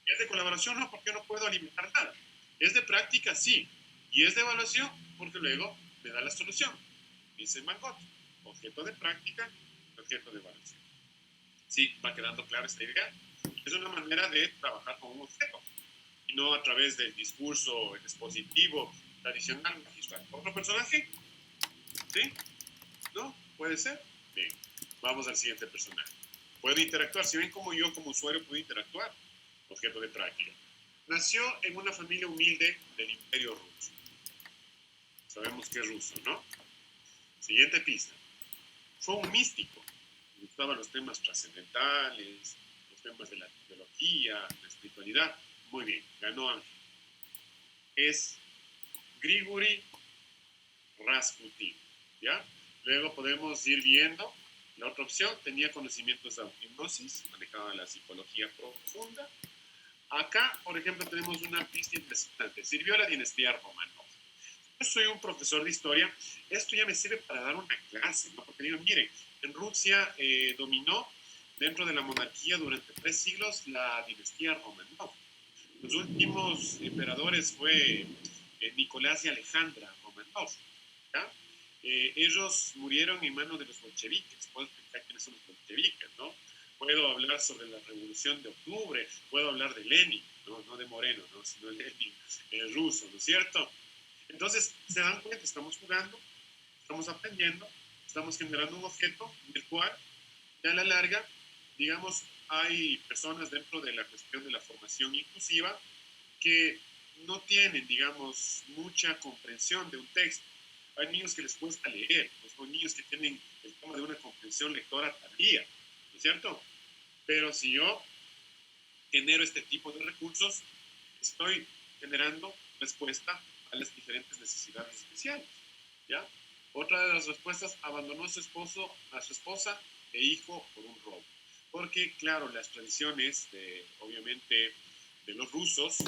¿Es de colaboración? No, porque no puedo alimentar nada. ¿Es de práctica? Sí. ¿Y es de evaluación? Porque luego me da la solución. Dice Van Gogh, objeto de práctica, objeto de evaluación. Sí, va quedando clara esta idea. Es una manera de trabajar con un objeto, y no a través del discurso expositivo tradicional magistral. ¿Otro personaje? ¿Sí? ¿No? ¿Puede ser? Bien, vamos al siguiente personaje. Puedo interactuar. Si ven como yo, como usuario, puedo interactuar. Objeto de práctica. Nació en una familia humilde del Imperio Ruso. Sabemos que es ruso, ¿no? Siguiente pista. Fue un místico. Le gustaban los temas trascendentales, los temas de la teología, la espiritualidad. Muy bien, ganó Ángel. Es Grigori Rasputin, ¿ya? Luego podemos ir viendo la otra opción. Tenía conocimientos de hipnosis, manejaba la psicología profunda. Acá, por ejemplo, tenemos una pista interesante. Sirvió a la dinastía romana. Yo soy un profesor de historia, esto ya me sirve para dar una clase, ¿no? Porque digo, miren, en Rusia dominó dentro de la monarquía durante 3 siglos la dinastía Romanov. Los últimos emperadores fue Nicolás y Alejandra Romanov, ¿ya? Ellos murieron en manos de los bolcheviques. Puedo explicar quiénes son los bolcheviques, ¿no? Puedo hablar sobre la Revolución de Octubre, puedo hablar de Lenin, no de Moreno, ¿no? Sino de Lenin, el ruso, ¿no es cierto? Entonces, se dan cuenta, estamos jugando, estamos aprendiendo, estamos generando un objeto del cual, ya a la larga, digamos, hay personas dentro de la cuestión de la formación inclusiva que no tienen, digamos, mucha comprensión de un texto. Hay niños que les cuesta leer, pues, hay niños que tienen el tema de una comprensión lectora tardía, ¿no es cierto? Pero si yo genero este tipo de recursos, estoy generando respuesta a las diferentes necesidades especiales, ¿ya? Otra de las respuestas, abandonó a su esposa e hijo por un robo. Porque, claro, las tradiciones, obviamente, de los rusos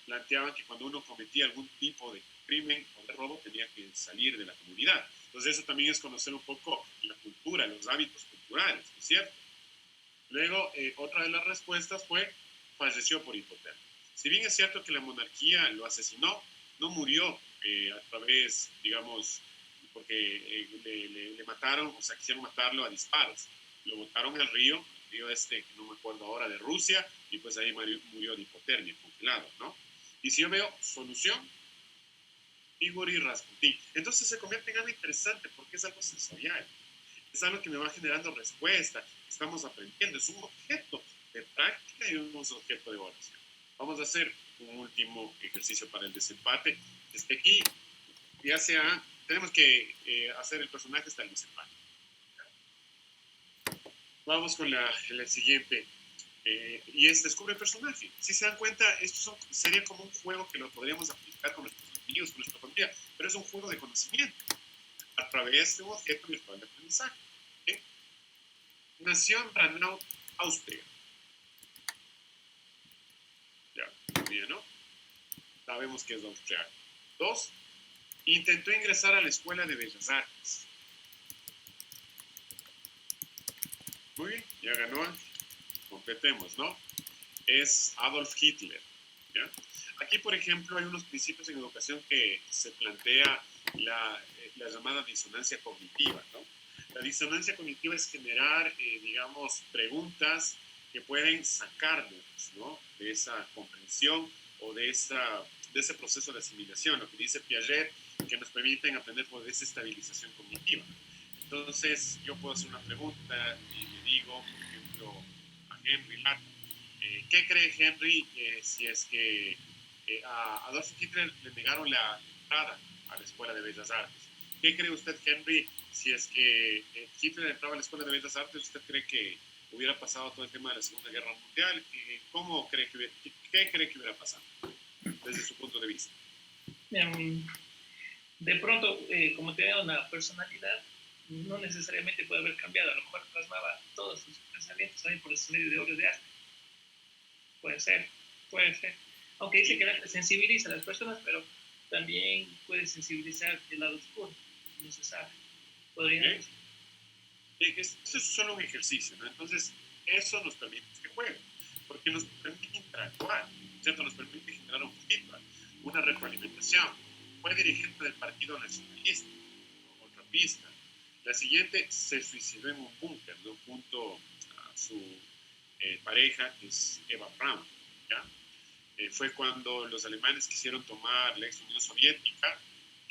planteaban que cuando uno cometía algún tipo de crimen o de robo tenía que salir de la comunidad. Entonces eso también es conocer un poco la cultura, los hábitos culturales, ¿no es cierto? Luego, otra de las respuestas fue, falleció por hipotermia. Si bien es cierto que la monarquía lo asesinó, no murió a través, digamos, porque le mataron, o sea, quisieron matarlo a disparos. Lo botaron al río que no me acuerdo ahora, de Rusia, y pues ahí murió de hipotermia, congelado, ¿no? Y si yo veo solución, Igor y Rasputin. Entonces se convierte en algo interesante porque es algo sensorial. Es algo que me va generando respuesta. Estamos aprendiendo. Es un objeto de práctica y un objeto de evaluación. Vamos a hacer un último ejercicio para el desempate. Desde aquí, ya sea, tenemos que hacer el personaje hasta el desempate. Vamos con la siguiente. Y es descubre el personaje. Si se dan cuenta, esto sería como un juego que lo podríamos aplicar con nuestros amigos, con nuestra familia, pero es un juego de conocimiento a través de un objeto virtual de aprendizaje. ¿Okay? Nació en Braunau, Austria. Ya, muy bien, ¿no? Sabemos que es austriaco. 2. Intentó ingresar a la Escuela de Bellas Artes. Muy bien, ya ganó. Completemos, ¿no? Es Adolf Hitler. ¿Ya? Aquí, por ejemplo, hay unos principios en educación que se plantea la llamada disonancia cognitiva, ¿no? La disonancia cognitiva es generar, digamos, preguntas que pueden sacarnos, ¿no?, de esa comprensión o de ese proceso de asimilación. Lo que dice Piaget que nos permiten aprender por desestabilización cognitiva. Entonces, yo puedo hacer una pregunta y le digo, por ejemplo, a Henry Latta, ¿qué cree Henry si es que a Adolf Hitler le negaron la entrada a la Escuela de Bellas Artes? ¿Qué cree usted, Henry, si es que Hitler entraba a la Escuela de Bellas Artes? ¿Usted cree que hubiera pasado todo el tema de la Segunda Guerra Mundial? ¿Cómo cree que qué cree que hubiera pasado desde su punto de vista? De pronto, como tenía una personalidad, no necesariamente puede haber cambiado. A lo mejor plasmaba todos sus pensamientos también por ese medio de obras de arte. Puede ser, puede ser. Aunque dice que el arte sensibiliza a las personas, pero también puede sensibilizar el lado oscuro. No se sabe. Podría ser. Eso es solo un ejercicio, ¿no? Entonces, eso nos permite este juego, porque nos permite interactuar, ¿cierto? Nos permite generar un feedback, una retroalimentación. Fue dirigente del Partido Nacionalista, otra pista. La siguiente, se suicidó en un búnker, ¿no? Junto a su pareja, que es Eva Braun, ¿ya? Fue cuando los alemanes quisieron tomar la ex Unión Soviética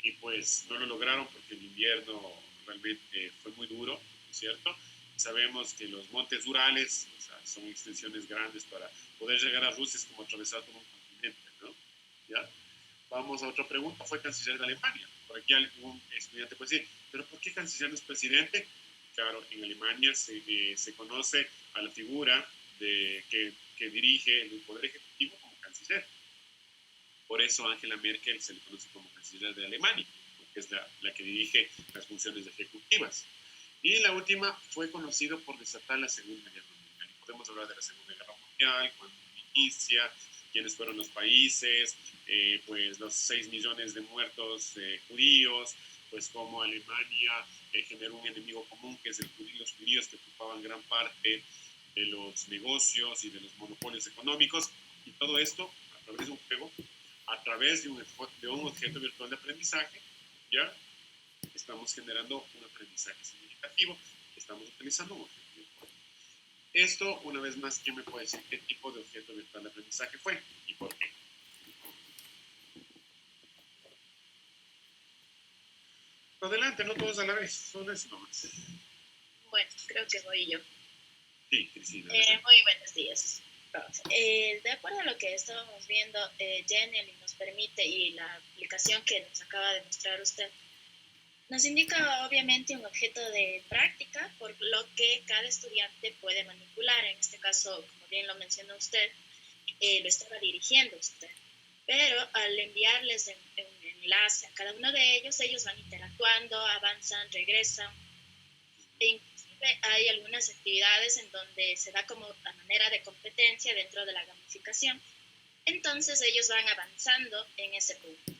y pues no lo lograron porque el invierno realmente fue muy duro, ¿no es cierto? Sabemos que los montes Urales, o sea, son extensiones grandes para poder llegar a Rusia, es como atravesar todo un continente, ¿no? ¿Ya? Vamos a otra pregunta. Fue canciller de Alemania. Por aquí algún estudiante puede decir, ¿pero por qué canciller no es presidente? Claro, en Alemania se conoce a la figura que dirige el poder ejecutivo como canciller. Por eso Angela Merkel se le conoce como canciller de Alemania, porque es la que dirige las funciones ejecutivas. Y la última, fue conocido por desatar la Segunda Guerra Mundial. Y podemos hablar de la Segunda Guerra Mundial, cuando inicia, quiénes fueron los países, pues los 6 millones de muertos judíos, pues cómo Alemania generó un enemigo común, que es los judíos, que ocupaban gran parte de los negocios y de los monopolios económicos, y todo esto a través de un juego, a través de un objeto virtual de aprendizaje, ¿ya? Estamos generando un aprendizaje significativo, estamos utilizando un objeto virtual. Esto, una vez más, ¿quién me puede decir qué tipo de objeto virtual de aprendizaje fue y por qué? Adelante, no todos a la vez, solo eso nomás. Bueno, creo que voy yo. Sí, Cristina. Muy buenos días. De acuerdo a lo que estábamos viendo, Genially nos permite, y la aplicación que nos acaba de mostrar usted, nos indica obviamente un objeto de práctica, por lo que cada estudiante puede manipular. En este caso, como bien lo mencionó usted, lo estaba dirigiendo usted. Pero al enviarles un enlace a cada uno de ellos van interactuando, avanzan, regresan. E inclusive hay algunas actividades en donde se da como a manera de competencia dentro de la gamificación. Entonces ellos van avanzando en ese punto.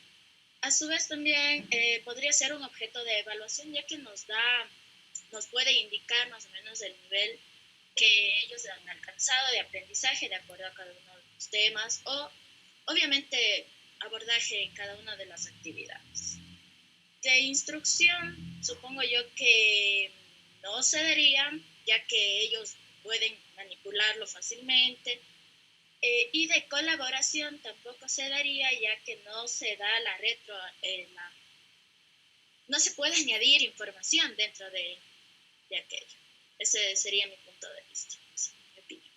A su vez también podría ser un objeto de evaluación, ya que nos puede indicar más o menos el nivel que ellos han alcanzado de aprendizaje de acuerdo a cada uno de los temas, o obviamente abordaje en cada una de las actividades. De instrucción, supongo yo que no se darían, ya que ellos pueden manipularlo fácilmente. Y de colaboración tampoco se daría, ya que no se da no se puede añadir información dentro de aquello. Ese sería mi punto de vista, mi opinión.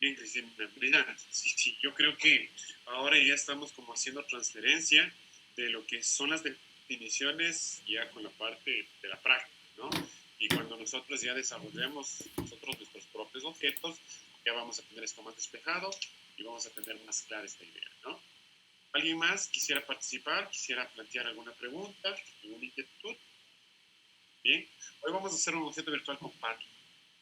Bien, Cristina, sí, yo creo que ahora ya estamos como haciendo transferencia de lo que son las definiciones ya con la parte de la práctica, ¿no? Y cuando nosotros ya desarrollemos nuestros propios objetos, ya vamos a tener esto más despejado y vamos a tener más clara esta idea, ¿no? ¿Alguien más quisiera participar? ¿Quisiera plantear alguna pregunta, alguna inquietud? Bien, hoy vamos a hacer un objeto virtual con Padlet,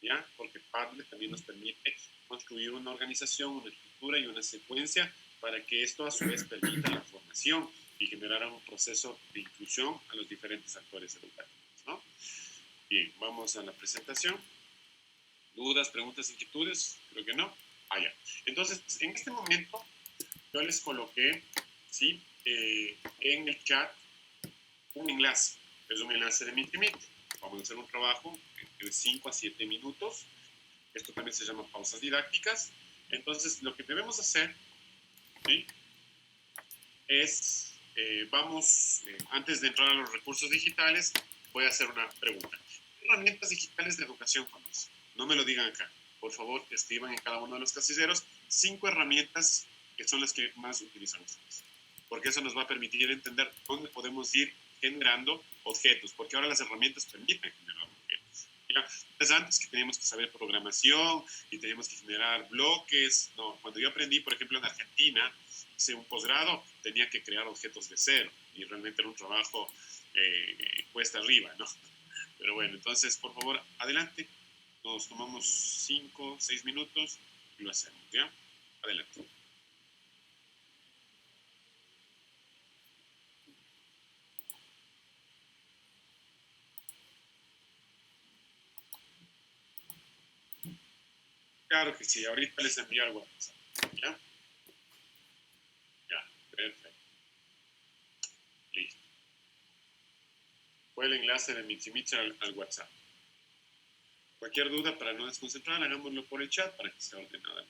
¿ya? Porque Padlet también nos permite construir una organización, una estructura y una secuencia para que esto a su vez permita la formación y generar un proceso de inclusión a los diferentes actores educativos, ¿no? Bien, vamos a la presentación. ¿Dudas, preguntas, inquietudes? Creo que no. Ya. Entonces, en este momento, yo les coloqué, ¿sí? En el chat un enlace. Es un enlace de Mentimeet. Vamos a hacer un trabajo de 5 a 7 minutos. Esto también se llama pausas didácticas. Entonces, lo que debemos hacer, ¿sí? Es Antes de entrar a los recursos digitales, voy a hacer una pregunta. ¿Qué herramientas digitales de educación conocen? No me lo digan acá. Por favor, escriban en cada uno de los casilleros 5 herramientas que son las que más utilizan ustedes. Porque eso nos va a permitir entender dónde podemos ir generando objetos, porque ahora las herramientas permiten generar objetos. ¿Ya? Entonces, antes que teníamos que saber programación y teníamos que generar bloques, no, cuando yo aprendí, por ejemplo, en Argentina, hice un posgrado, tenía que crear objetos de cero y realmente era un trabajo cuesta arriba, ¿no? Pero bueno, entonces, por favor, adelante. Nos tomamos 5, 6 minutos y lo hacemos, ¿ya? Adelante. Claro que sí, ahorita les envío al WhatsApp, ¿ya? Ya, perfecto. Listo. Fue el enlace de Mitsimicha al WhatsApp. Cualquier duda para no desconcentrar, hagámoslo por el chat para que sea ordenada.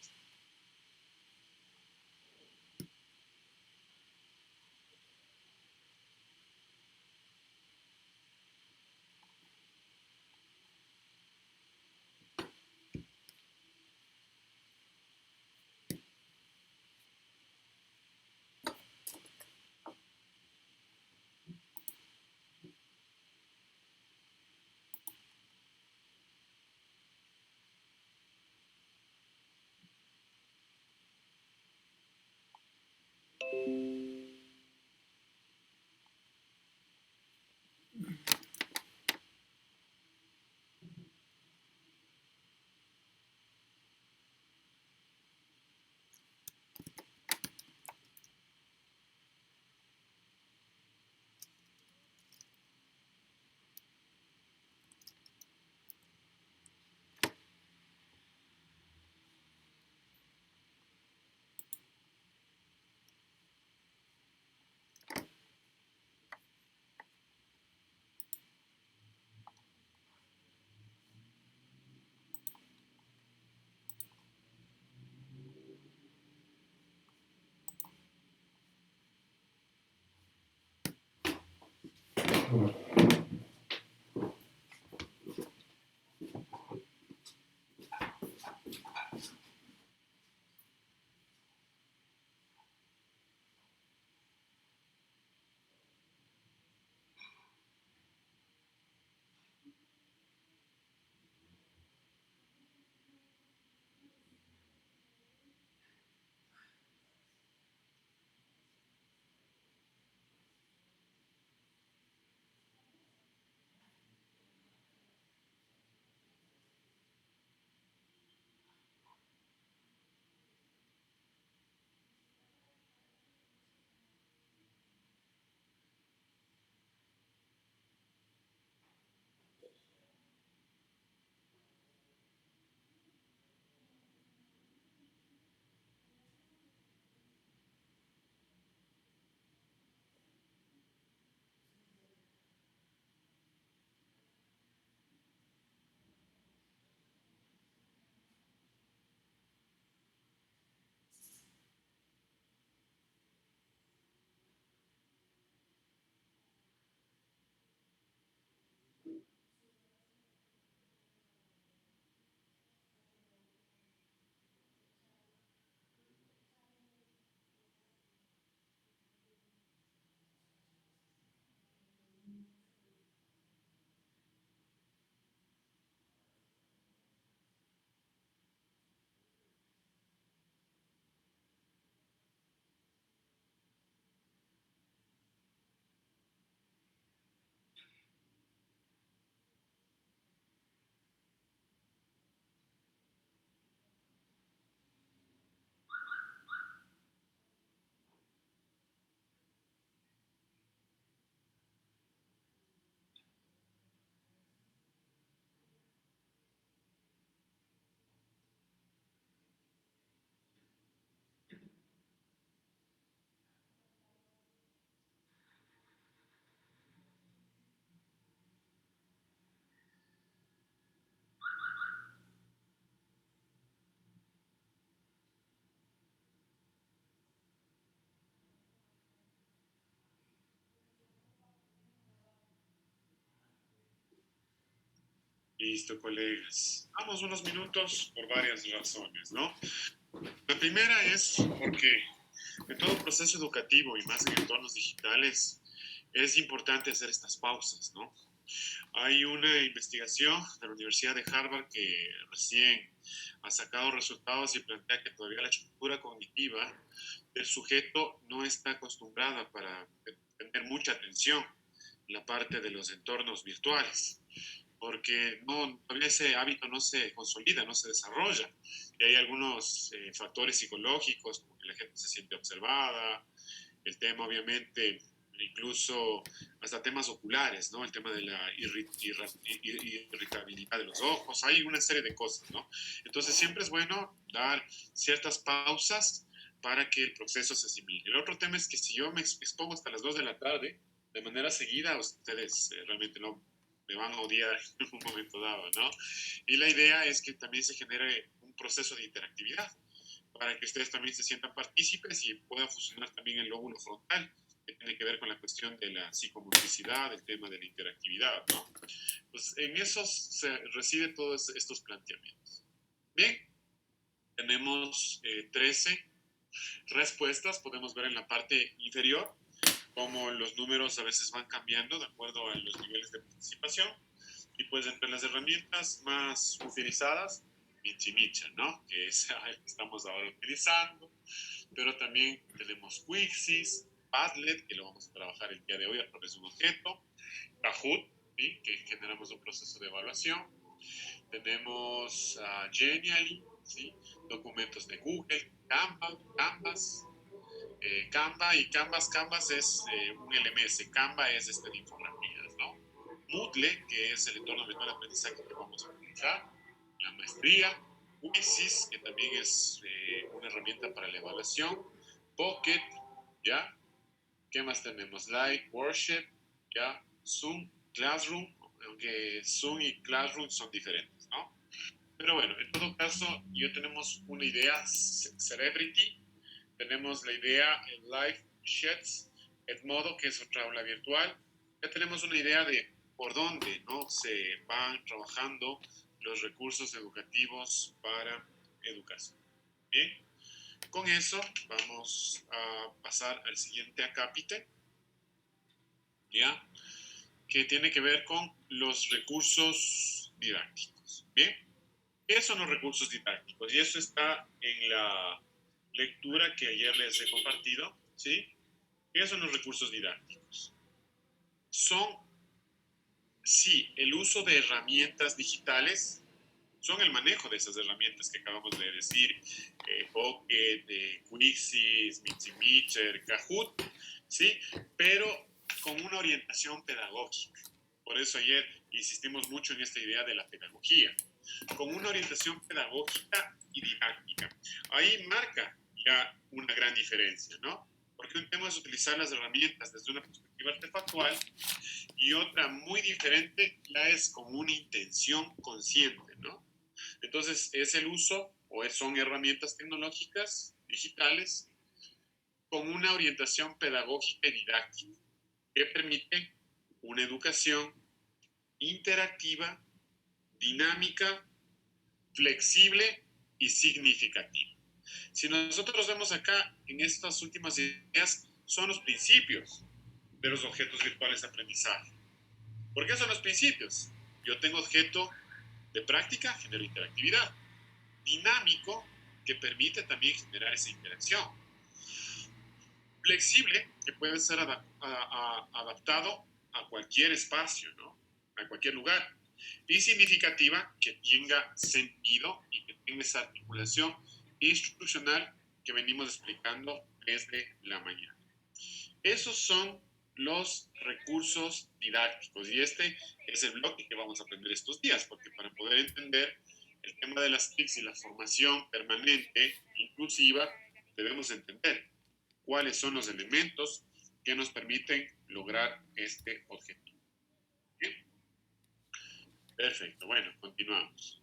Listo, colegas. Vamos unos minutos por varias razones, ¿no? La primera es porque en todo proceso educativo y más en entornos digitales es importante hacer estas pausas, ¿no? Hay una investigación de la Universidad de Harvard que recién ha sacado resultados y plantea que todavía la estructura cognitiva del sujeto no está acostumbrada para tener mucha atención en la parte de los entornos virtuales, porque todavía ese hábito no se consolida, no se desarrolla. Y hay algunos factores psicológicos, como que la gente se siente observada, el tema obviamente incluso hasta temas oculares, ¿no? El tema de la irritabilidad de los ojos, hay una serie de cosas, ¿no? Entonces siempre es bueno dar ciertas pausas para que el proceso se asimile. El otro tema es que si yo me expongo hasta las 2 de la tarde, de manera seguida, ustedes realmente no me van a odiar en un momento dado, ¿no? Y la idea es que también se genere un proceso de interactividad para que ustedes también se sientan partícipes y pueda funcionar también el lóbulo frontal, que tiene que ver con la cuestión de la psicomotricidad, el tema de la interactividad, ¿no? Pues en eso se residen todos estos planteamientos. Bien, tenemos 13 respuestas, podemos ver en la parte inferior cómo los números a veces van cambiando de acuerdo a los niveles de participación, y pues entre las herramientas más utilizadas, Mentimeter, ¿no? Que es el que estamos ahora utilizando, pero también tenemos Quixis, Padlet, que lo vamos a trabajar el día de hoy a través de un objeto, Kahoot, ¿sí? Que generamos un proceso de evaluación, tenemos Genially, ¿sí? Documentos de Google, Canva, Canvas, Canva y Canvas es un LMS, Canva es de infografías, ¿no? Moodle, que es el entorno virtual de aprendizaje que vamos a utilizar, la maestría, Quixis, que también es una herramienta para la evaluación, Pocket, ¿ya? ¿Qué más tenemos? Live Worship, ¿ya? Zoom, Classroom, aunque Zoom y Classroom son diferentes, ¿no? Pero bueno, en todo caso, ya tenemos una idea, Celebrity, tenemos la idea en Live Chats, Edmodo, que es otra aula virtual. Ya tenemos una idea de por dónde, ¿no? Se van trabajando los recursos educativos para educación. Bien, con eso vamos a pasar al siguiente acápite, ¿ya? Que tiene que ver con los recursos didácticos. Bien, ¿qué son los recursos didácticos? Y eso está en la lectura que ayer les he compartido, ¿sí? ¿Qué son los recursos didácticos? Son, sí, el uso de herramientas digitales, son el manejo de esas herramientas que acabamos de decir, Pocket, Quixis, Mentimeter, Kahoot, ¿sí? Pero con una orientación pedagógica. Por eso ayer insistimos mucho en esta idea de la pedagogía, con una orientación pedagógica y didáctica. Ahí marca ya una gran diferencia, ¿no? Porque un tema es utilizar las herramientas desde una perspectiva artefactual y otra muy diferente ya es con una intención consciente, ¿no? Entonces es el uso o son herramientas tecnológicas digitales con una orientación pedagógica y didáctica que permite una educación interactiva, dinámica, flexible y significativa. Si nosotros vemos acá en estas últimas ideas, son los principios de los objetos virtuales de aprendizaje. ¿Por qué son los principios? Yo tengo objeto de práctica, genero interactividad. Dinámico, que permite también generar esa interacción. Flexible, que puede ser adaptado a cualquier espacio, ¿no? A cualquier lugar. Y significativa, que tenga sentido y que tenga esa articulación instruccional que venimos explicando desde la mañana. Esos son los recursos didácticos y este es el bloque que vamos a aprender estos días, porque para poder entender el tema de las TICs y la formación permanente inclusiva, debemos entender cuáles son los elementos que nos permiten lograr este objetivo. ¿Bien? Perfecto, bueno, continuamos.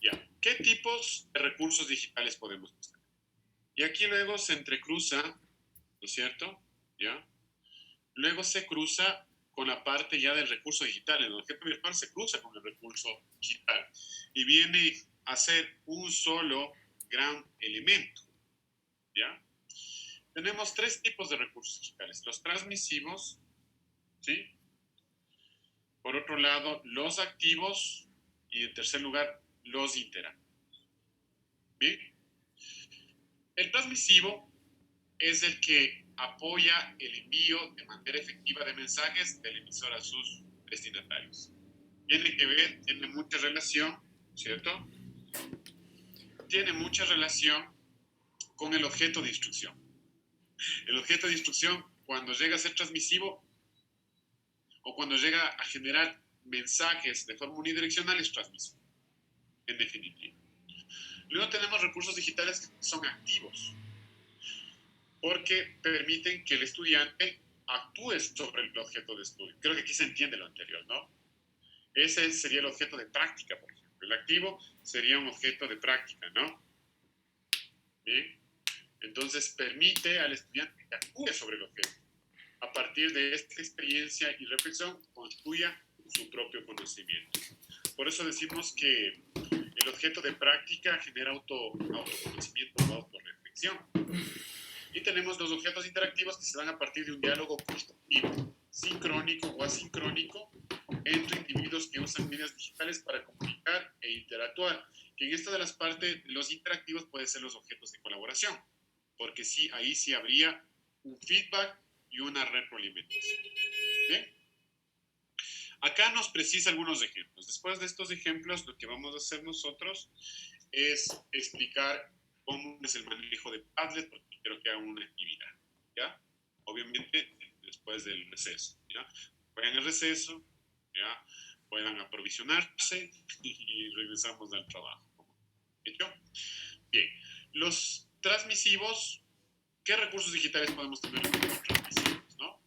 Ya, ¿qué tipos de recursos digitales podemos usar? Y aquí luego se entrecruza, ¿no es cierto? ¿Ya? Luego se cruza con la parte ya del recurso digital. El objeto virtual se cruza con el recurso digital y viene a ser un solo gran elemento, ¿ya? Tenemos tres tipos de recursos digitales. Los transmisivos, ¿sí? Por otro lado, los activos y en tercer lugar, los interactivos. ¿Bien? El transmisivo es el que apoya el envío de manera efectiva de mensajes del emisor a sus destinatarios. Tiene que ver, tiene mucha relación, ¿cierto? Tiene mucha relación con el objeto de instrucción. El objeto de instrucción, cuando llega a ser transmisivo o cuando llega a generar mensajes de forma unidireccional, es transmisivo, en definitiva. Luego tenemos recursos digitales que son activos, porque permiten que el estudiante actúe sobre el objeto de estudio. Creo que aquí se entiende lo anterior, ¿no? Ese sería el objeto de práctica, por ejemplo. El activo sería un objeto de práctica, ¿no? Bien. Entonces permite al estudiante que actúe sobre el objeto. A partir de esta experiencia y reflexión, construya su propio conocimiento. Por eso decimos que el objeto de práctica genera autoconocimiento o autorreflexión. Y tenemos los objetos interactivos que se dan a partir de un diálogo constructivo, sincrónico o asincrónico, entre individuos que usan medios digitales para comunicar e interactuar. Que en esta de las partes, los interactivos pueden ser los objetos de colaboración, porque sí, ahí sí habría un feedback y una retroalimentación. ¿Bien? Acá nos precisa algunos ejemplos. Después de estos ejemplos, lo que vamos a hacer nosotros es explicar cómo es el manejo de Padlet, porque quiero que hagan una actividad, ¿ya? Obviamente, después del receso, ¿ya? Vayan al receso, ¿ya? Puedan aprovisionarse y regresamos al trabajo. ¿Hecho? Bien. Los transmisivos, ¿qué recursos digitales podemos tener como transmisivos, no?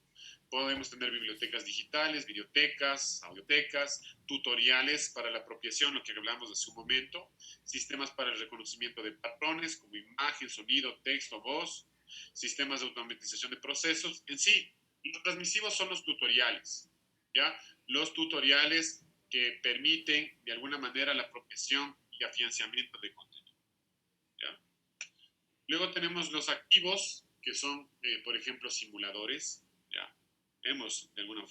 Podemos tener bibliotecas digitales, videotecas, audiotecas, tutoriales para la apropiación, lo que hablamos hace un momento, sistemas para el reconocimiento de patrones como imagen, sonido, texto, voz, sistemas de automatización de procesos. En sí, los transmisivos son los tutoriales, ¿ya? Los tutoriales que permiten de alguna manera la apropiación y afianzamiento de contenido, ¿ya? Luego tenemos los activos, que son, por ejemplo, simuladores, ¿ya? Hemos de alguna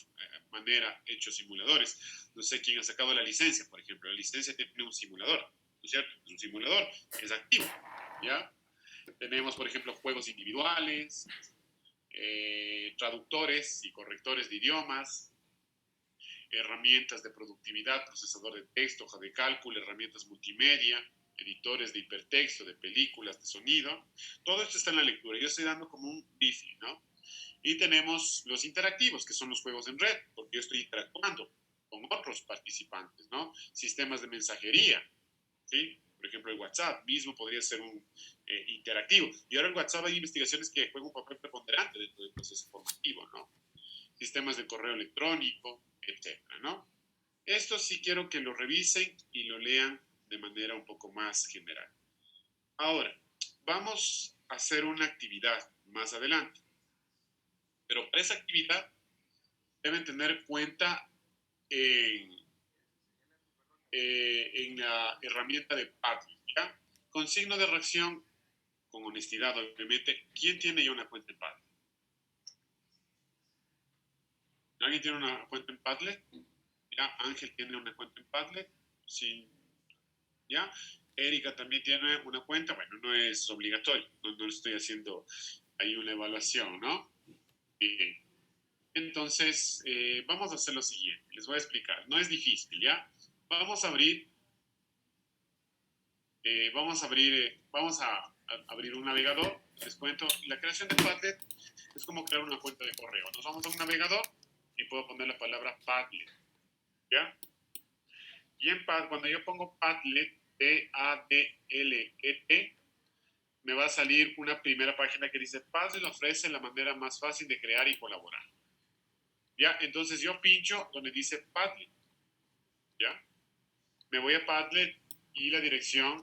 manera hecho simuladores. No sé quién ha sacado la licencia, por ejemplo. La licencia tiene un simulador, ¿no es cierto? Es un simulador, es activo, ¿ya? Tenemos, por ejemplo, juegos individuales, traductores y correctores de idiomas, herramientas de productividad, procesador de texto, hoja de cálculo, herramientas multimedia, editores de hipertexto, de películas, de sonido. Todo esto está en la lectura. Yo estoy dando como un briefing, ¿no? Y tenemos los interactivos, que son los juegos en red, porque yo estoy interactuando con otros participantes, ¿no? Sistemas de mensajería, ¿sí? Por ejemplo, el WhatsApp mismo podría ser un interactivo. Y ahora el WhatsApp hay investigaciones que juegan un papel preponderante dentro del proceso formativo, ¿no? Sistemas de correo electrónico, etcétera, ¿no? Esto sí quiero que lo revisen y lo lean de manera un poco más general. Ahora, vamos a hacer una actividad más adelante. Pero para esa actividad deben tener cuenta en la herramienta de Padlet, ¿ya? Con signo de reacción, con honestidad, obviamente. ¿Quién tiene ya una cuenta en Padlet? ¿Alguien tiene una cuenta en Padlet? ¿Ya? Ángel tiene una cuenta en Padlet. Sí. ¿Ya? Erika también tiene una cuenta. Bueno, no es obligatorio. No estoy haciendo ahí una evaluación, ¿no? Bien. Entonces, vamos a hacer lo siguiente. Les voy a explicar. No es difícil, ¿ya? Vamos a abrir un navegador. Les cuento, la creación de Padlet es como crear una cuenta de correo. Nos vamos a un navegador y puedo poner la palabra Padlet, ¿ya? Y en Padlet, cuando yo pongo Padlet, P-A-D-L-E-T, me va a salir una primera página que dice Padlet ofrece la manera más fácil de crear y colaborar. ¿Ya? Entonces yo pincho donde dice Padlet, ¿ya? Me voy a Padlet y la dirección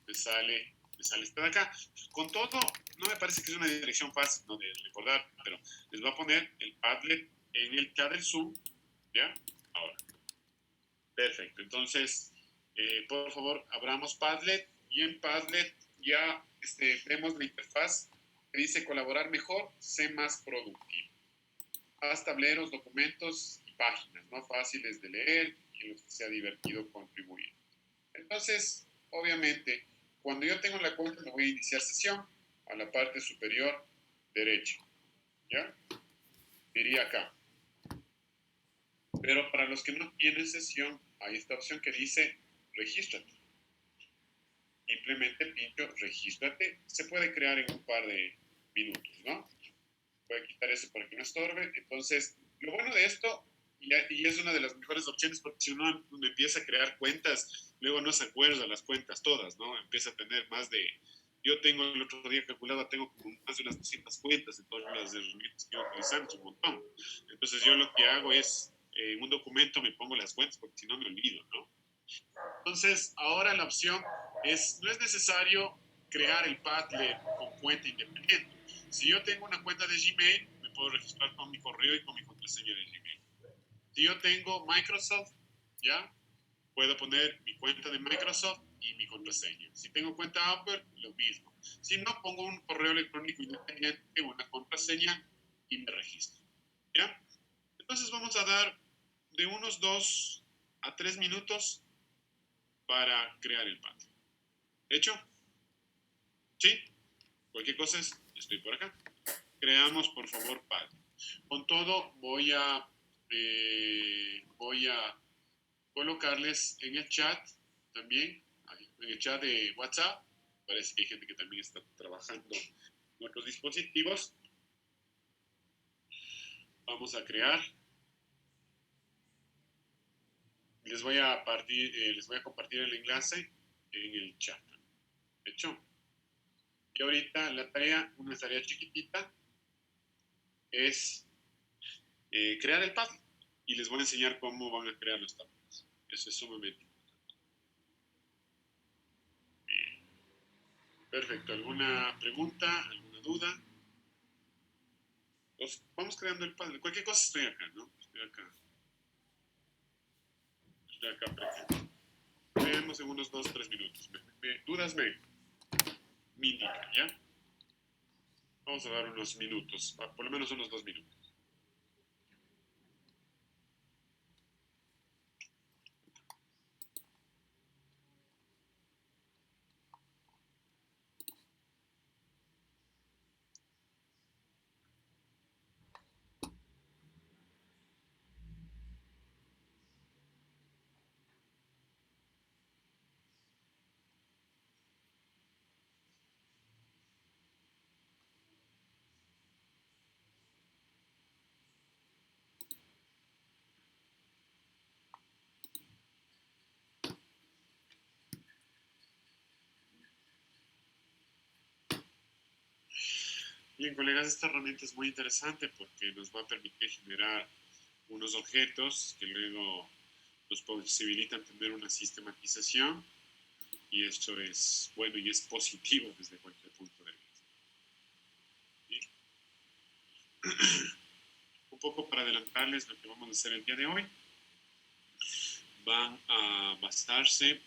me sale esta de acá. Con todo, no me parece que es una dirección fácil, ¿no?, de recordar, pero les voy a poner el Padlet en el chat del Zoom, ¿ya? Ahora. Perfecto. Entonces, por favor, abramos Padlet y en Padlet ya vemos la interfaz que dice colaborar mejor, sé más productivo. Haz tableros, documentos y páginas, ¿no? Fáciles de leer y en los que sea divertido contribuir. Entonces, obviamente, cuando yo tengo la cuenta, me voy a iniciar sesión a la parte superior derecha, ¿ya? Diría acá. Pero para los que no tienen sesión, hay esta opción que dice regístrate. Simplemente pincho regístrate. Se puede crear en un par de minutos, ¿no? Voy a quitar eso para que no estorbe. Entonces, lo bueno de esto, y es una de las mejores opciones, porque si uno empieza a crear cuentas, luego no se acuerda las cuentas todas, ¿no? Empieza a tener más de... Yo tengo el otro día calculado, tengo como más de unas 200 cuentas en todas las herramientas que voy utilizando, es un montón. Entonces yo lo que hago es, en un documento me pongo las cuentas, porque si no me olvido, ¿no? Entonces, ahora la opción es, no es necesario crear el Padlet con cuenta independiente. Si yo tengo una cuenta de Gmail, me puedo registrar con mi correo y con mi contraseña de Gmail. Si yo tengo Microsoft, ¿ya? Puedo poner mi cuenta de Microsoft y mi contraseña. Si tengo cuenta Apple, lo mismo. Si no, pongo un correo electrónico independiente, una contraseña y me registro, ¿ya? Entonces vamos a dar de unos 2 a 3 minutos para crear el Padlet. ¿Hecho? ¿Sí? Cualquier cosa, estoy por acá. Creamos, por favor, Padlet. Con todo, voy a colocarles en el chat también, en el chat de WhatsApp. Parece que hay gente que también está trabajando en otros dispositivos. Vamos a crear. Les voy a compartir el enlace en el chat. ¿Hecho? Y ahorita la tarea, una tarea chiquitita, es crear el Padlet. Y les voy a enseñar cómo van a crear los tableros. Eso es sumamente importante. Bien. Perfecto. ¿Alguna pregunta? ¿Alguna duda? Pues vamos creando el Padlet. Cualquier cosa estoy acá, ¿no? Estoy acá presente. Veamos en unos 2 o 3 minutos. Dudas me indican, ¿ya? Vamos a dar unos minutos, por lo menos unos 2 minutos. Bien, colegas, esta herramienta es muy interesante porque nos va a permitir generar unos objetos que luego nos posibilitan tener una sistematización y esto es bueno y es positivo desde cualquier punto de vista. ¿Sí? Un poco para adelantarles lo que vamos a hacer el día de hoy. Van a basarse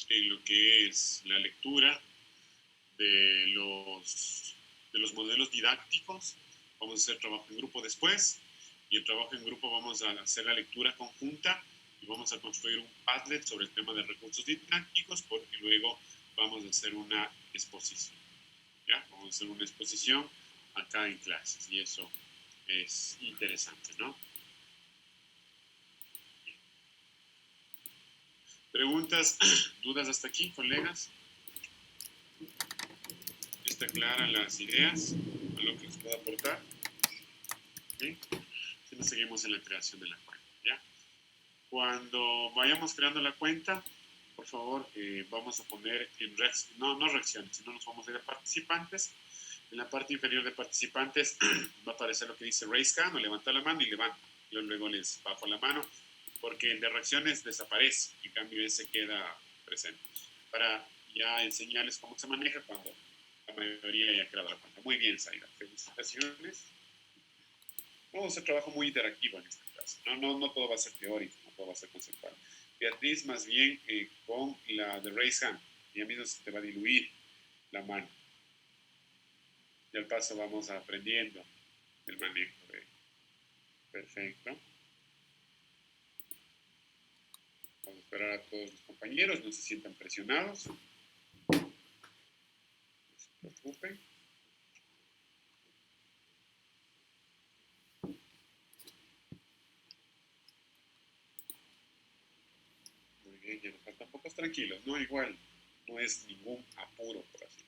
en lo que es la lectura de los modelos didácticos. Vamos a hacer trabajo en grupo después y el trabajo en grupo vamos a hacer la lectura conjunta y vamos a construir un Padlet sobre el tema de recursos didácticos porque luego vamos a hacer una exposición. ¿Ya? Vamos a hacer una exposición acá en clases y eso es interesante, ¿no? ¿Preguntas, dudas hasta aquí, colegas? ¿Está clara las ideas? ¿A lo que les puedo aportar? ¿Sí? Si no, seguimos en la creación de la cuenta, ¿ya? Cuando vayamos creando la cuenta, por favor, vamos a poner en no reacciones, sino nos vamos a ir a participantes. En la parte inferior de participantes va a aparecer lo que dice Raise Hand o levanta la mano y levanta. Yo luego les bajo la mano porque el de reacciones desaparece, en cambio ese queda presente. Para ya enseñarles cómo se maneja cuando la mayoría ya ha creado la cuenta. Muy bien, Zaira. Felicitaciones. Vamos a hacer trabajo muy interactivo en este caso. No todo va a ser teórico, no todo va a ser conceptual. Beatriz, más bien con la de raise hand. Ya mismo se te va a diluir la mano. Y al paso vamos aprendiendo el manejo de... Perfecto. Vamos a esperar a todos los compañeros, no se sientan presionados. No se preocupen. Muy bien, ya nos faltan pocos, tranquilos, ¿no? Igual, no es ningún apuro, por así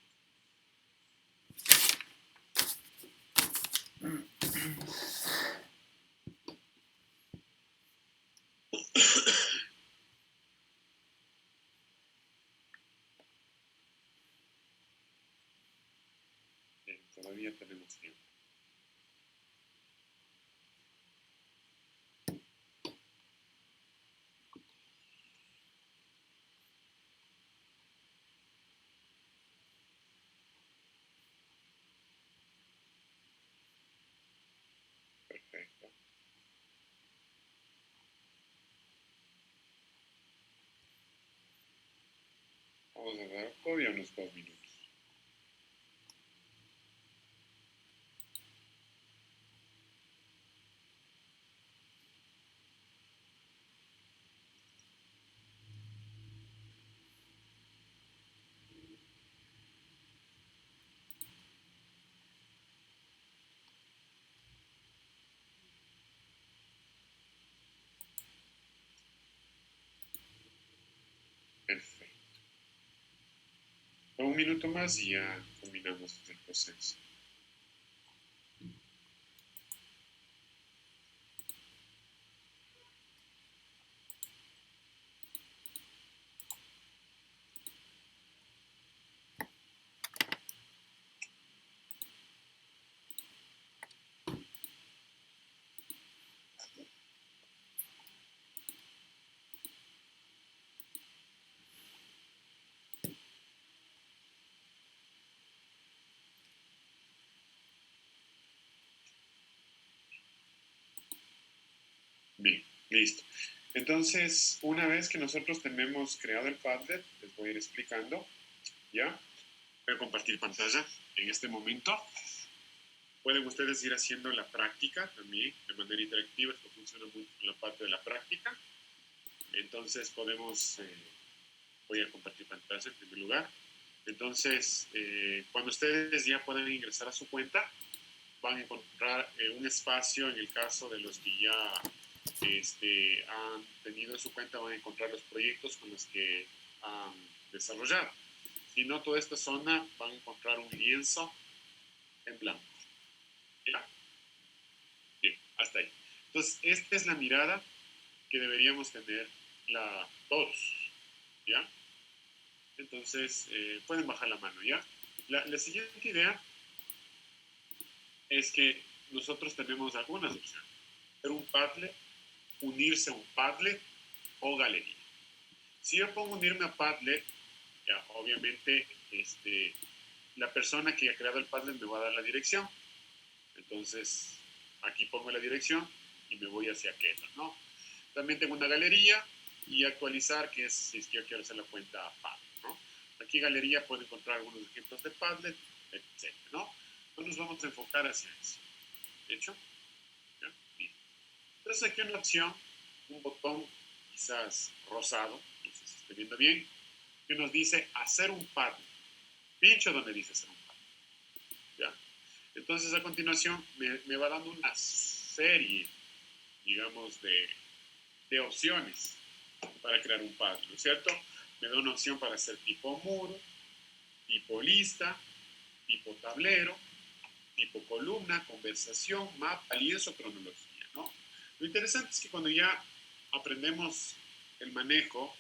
bien, todavía tenemos tiempo. Perfecto. Vamos a dar todavía unos 2 minutos. Perfecto. Un minuto más y ya terminamos el proceso. Bien, listo. Entonces, una vez que nosotros tenemos creado el Padlet, les voy a ir explicando, ¿ya? Voy a compartir pantalla en este momento. Pueden ustedes ir haciendo la práctica también de manera interactiva. Esto funciona mucho en la parte de la práctica. Entonces, voy a compartir pantalla en primer lugar. Entonces, cuando ustedes ya puedan ingresar a su cuenta, van a encontrar un espacio en el caso de los que ya han tenido en su cuenta, van a encontrar los proyectos con los que han desarrollado. Si no, toda esta zona van a encontrar un lienzo en blanco. ¿Ya? Bien, hasta ahí. Entonces, esta es la mirada que deberíamos tener todos. ¿Ya? Entonces, pueden bajar la mano, ¿ya? La siguiente idea es que nosotros tenemos algunas opciones. Hacer un Padlet, unirse a un Padlet o galería. Si yo pongo unirme a Padlet, ya, obviamente la persona que ha creado el Padlet me va a dar la dirección. Entonces, aquí pongo la dirección y me voy hacia aquella, ¿no? También tengo una galería y actualizar, que es si es que yo quiero hacer la cuenta Padlet, ¿no? Aquí galería puedo encontrar algunos ejemplos de Padlet, etc., ¿no? No nos vamos a enfocar hacia eso. ¿De hecho? ¿Ya? Bien. Entonces aquí una opción, un botón quizás rosado, no sé si se está viendo bien, que nos dice hacer un Padlet. Pincho donde dice hacer un Padlet. ¿Ya? Entonces a continuación me va dando una serie, digamos, de opciones para crear un Padlet, ¿no es cierto? Me da una opción para hacer tipo muro, tipo lista, tipo tablero, tipo columna, conversación, mapa, lienzo, cronología, ¿no? Lo interesante es que cuando ya aprendemos el manejo,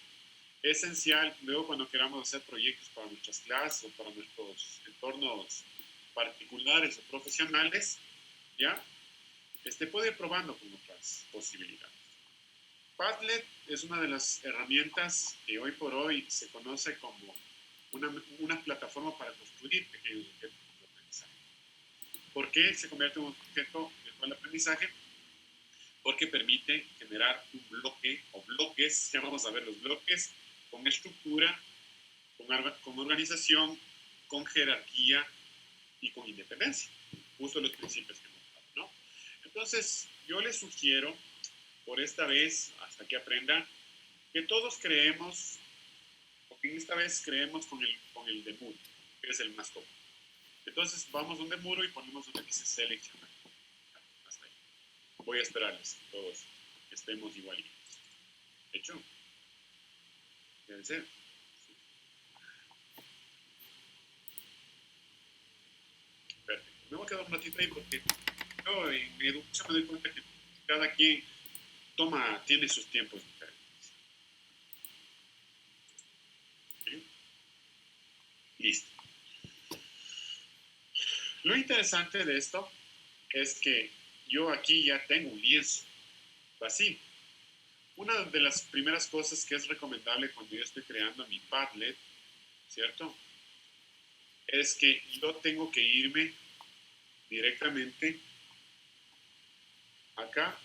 es esencial, luego cuando queramos hacer proyectos para nuestras clases o para nuestros entornos particulares o profesionales, ¿ya? Puede ir probando con otras posibilidades. Padlet es una de las herramientas que hoy por hoy se conoce como una plataforma para construir pequeños objetos de aprendizaje. ¿Por qué se convierte en un objeto de aprendizaje? porque permite generar un bloque o bloques, ya vamos a ver los bloques, con estructura, con organización, con jerarquía y con independencia. Justo los principios que hemos dado, ¿no? Entonces, yo les sugiero, por esta vez, hasta que aprendan, que todos creemos, o que esta vez creemos con el de muro, que es el más común. Entonces, vamos donde muro y ponemos donde dice seleccionar. Hasta ahí. Voy a esperarles, todos, que estemos igualitos. ¿Hecho? Debe ser. Perfecto. Me voy a quedar un ratito ahí porque yo en mi educación me doy cuenta que cada quien tiene sus tiempos diferentes. ¿Sí? Listo. Lo interesante de esto es que yo aquí ya tengo un lienzo vacío. Una de las primeras cosas que es recomendable cuando yo estoy creando mi Padlet, ¿cierto? Es que yo tengo que irme directamente acá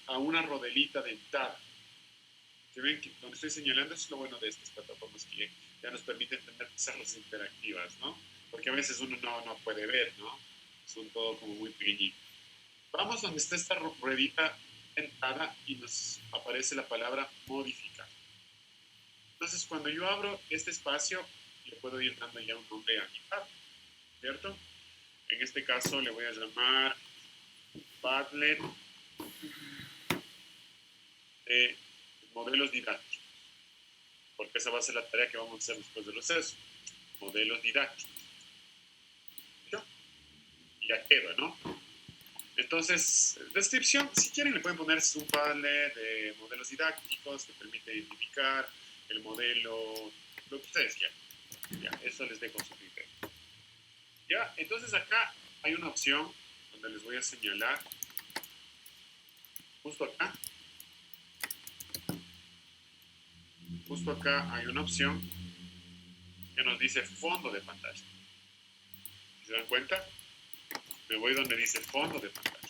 a una rodelita dentada. ¿Se ven que donde estoy señalando? Eso es lo bueno de estas plataformas que ya nos permiten tener pizarras interactivas, ¿no? Porque a veces uno no puede ver, ¿no? Son todo como muy pequeñito. Vamos donde está esta ruedita dentada y nos aparece la palabra modificar. Entonces, cuando yo abro este espacio, le puedo ir dando ya un nombre a mi Padlet, ¿cierto? En este caso le voy a llamar Padlet de modelos didácticos, porque esa va a ser la tarea que vamos a hacer después del receso. Modelos didácticos. ¿Listo? Y ya queda, ¿no? Entonces, descripción, si quieren le pueden poner un Padlet de modelos didácticos que permite identificar el modelo, lo que ustedes quieran. Ya, eso les dejo su criterio. Ya, entonces acá hay una opción donde les voy a señalar justo acá. Justo acá hay una opción que nos dice fondo de pantalla. ¿Se dan cuenta? Me voy donde dice fondo de pantalla.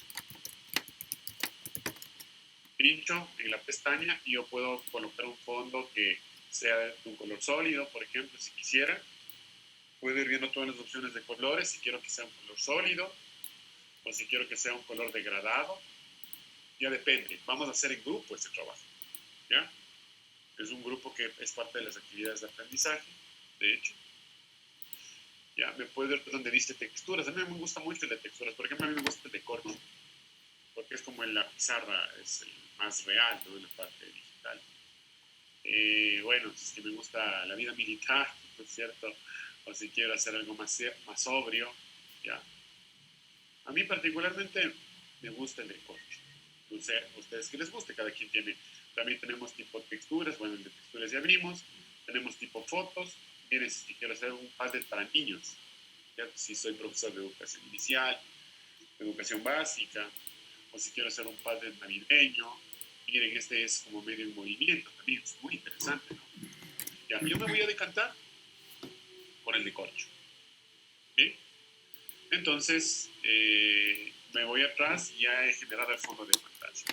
Pincho en la pestaña y yo puedo colocar un fondo que sea de un color sólido, por ejemplo, si quisiera. Puedo ir viendo todas las opciones de colores, si quiero que sea un color sólido o si quiero que sea un color degradado. Ya depende. Vamos a hacer en grupo este trabajo. ¿Ya? Es un grupo que es parte de las actividades de aprendizaje, de hecho. Ya, me puedo ver donde dice texturas. A mí me gusta mucho el de texturas. Por ejemplo, a mí me gusta el de corcho, porque es como en la pizarra, es el más real, ¿no? En la parte digital. Bueno, si es que me gusta la vida militar, ¿no es cierto? O si quiero hacer algo más sobrio, ¿ya? A mí particularmente me gusta el de corcho. No sé, a ustedes que les guste, cada quien tiene. También tenemos tipo texturas, bueno, el de texturas ya abrimos. Tenemos tipo fotos. Miren, si quiero hacer un Padlet para niños, ¿ya? Si soy profesor de educación inicial, de educación básica, o si quiero hacer un Padlet navideño. Miren, este es como medio en movimiento, también es muy interesante, ¿no? Ya, yo me voy a decantar por el de corcho. ¿Bien? Entonces, me voy atrás y ya he generado el fondo de pantalla.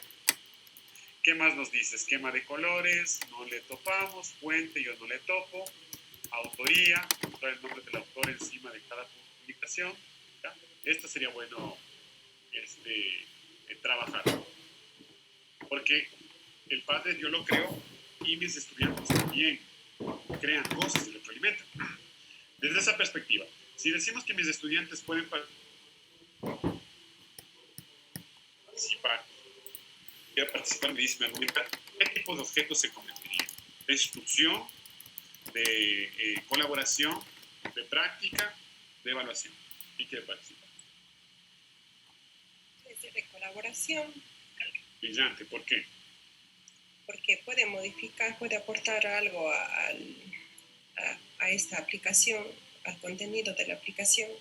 ¿Qué más nos dice? Esquema de colores, no le topamos, fuente, yo no le topo, autoría, trae el nombre del autor encima de cada publicación. ¿Ya? Esto sería bueno trabajar, porque el Padlet yo lo creo y mis estudiantes también crean cosas y retroalimentan. Desde esa perspectiva, si decimos que mis estudiantes pueden participar, me dice, me argumenta, ¿qué tipo de objetos se convertirían? De instrucción, de colaboración, de práctica, de evaluación. ¿Quién quiere participar? De colaboración. Brillante, ¿por qué? Porque puede modificar, puede aportar algo a esta aplicación, al contenido de la aplicación.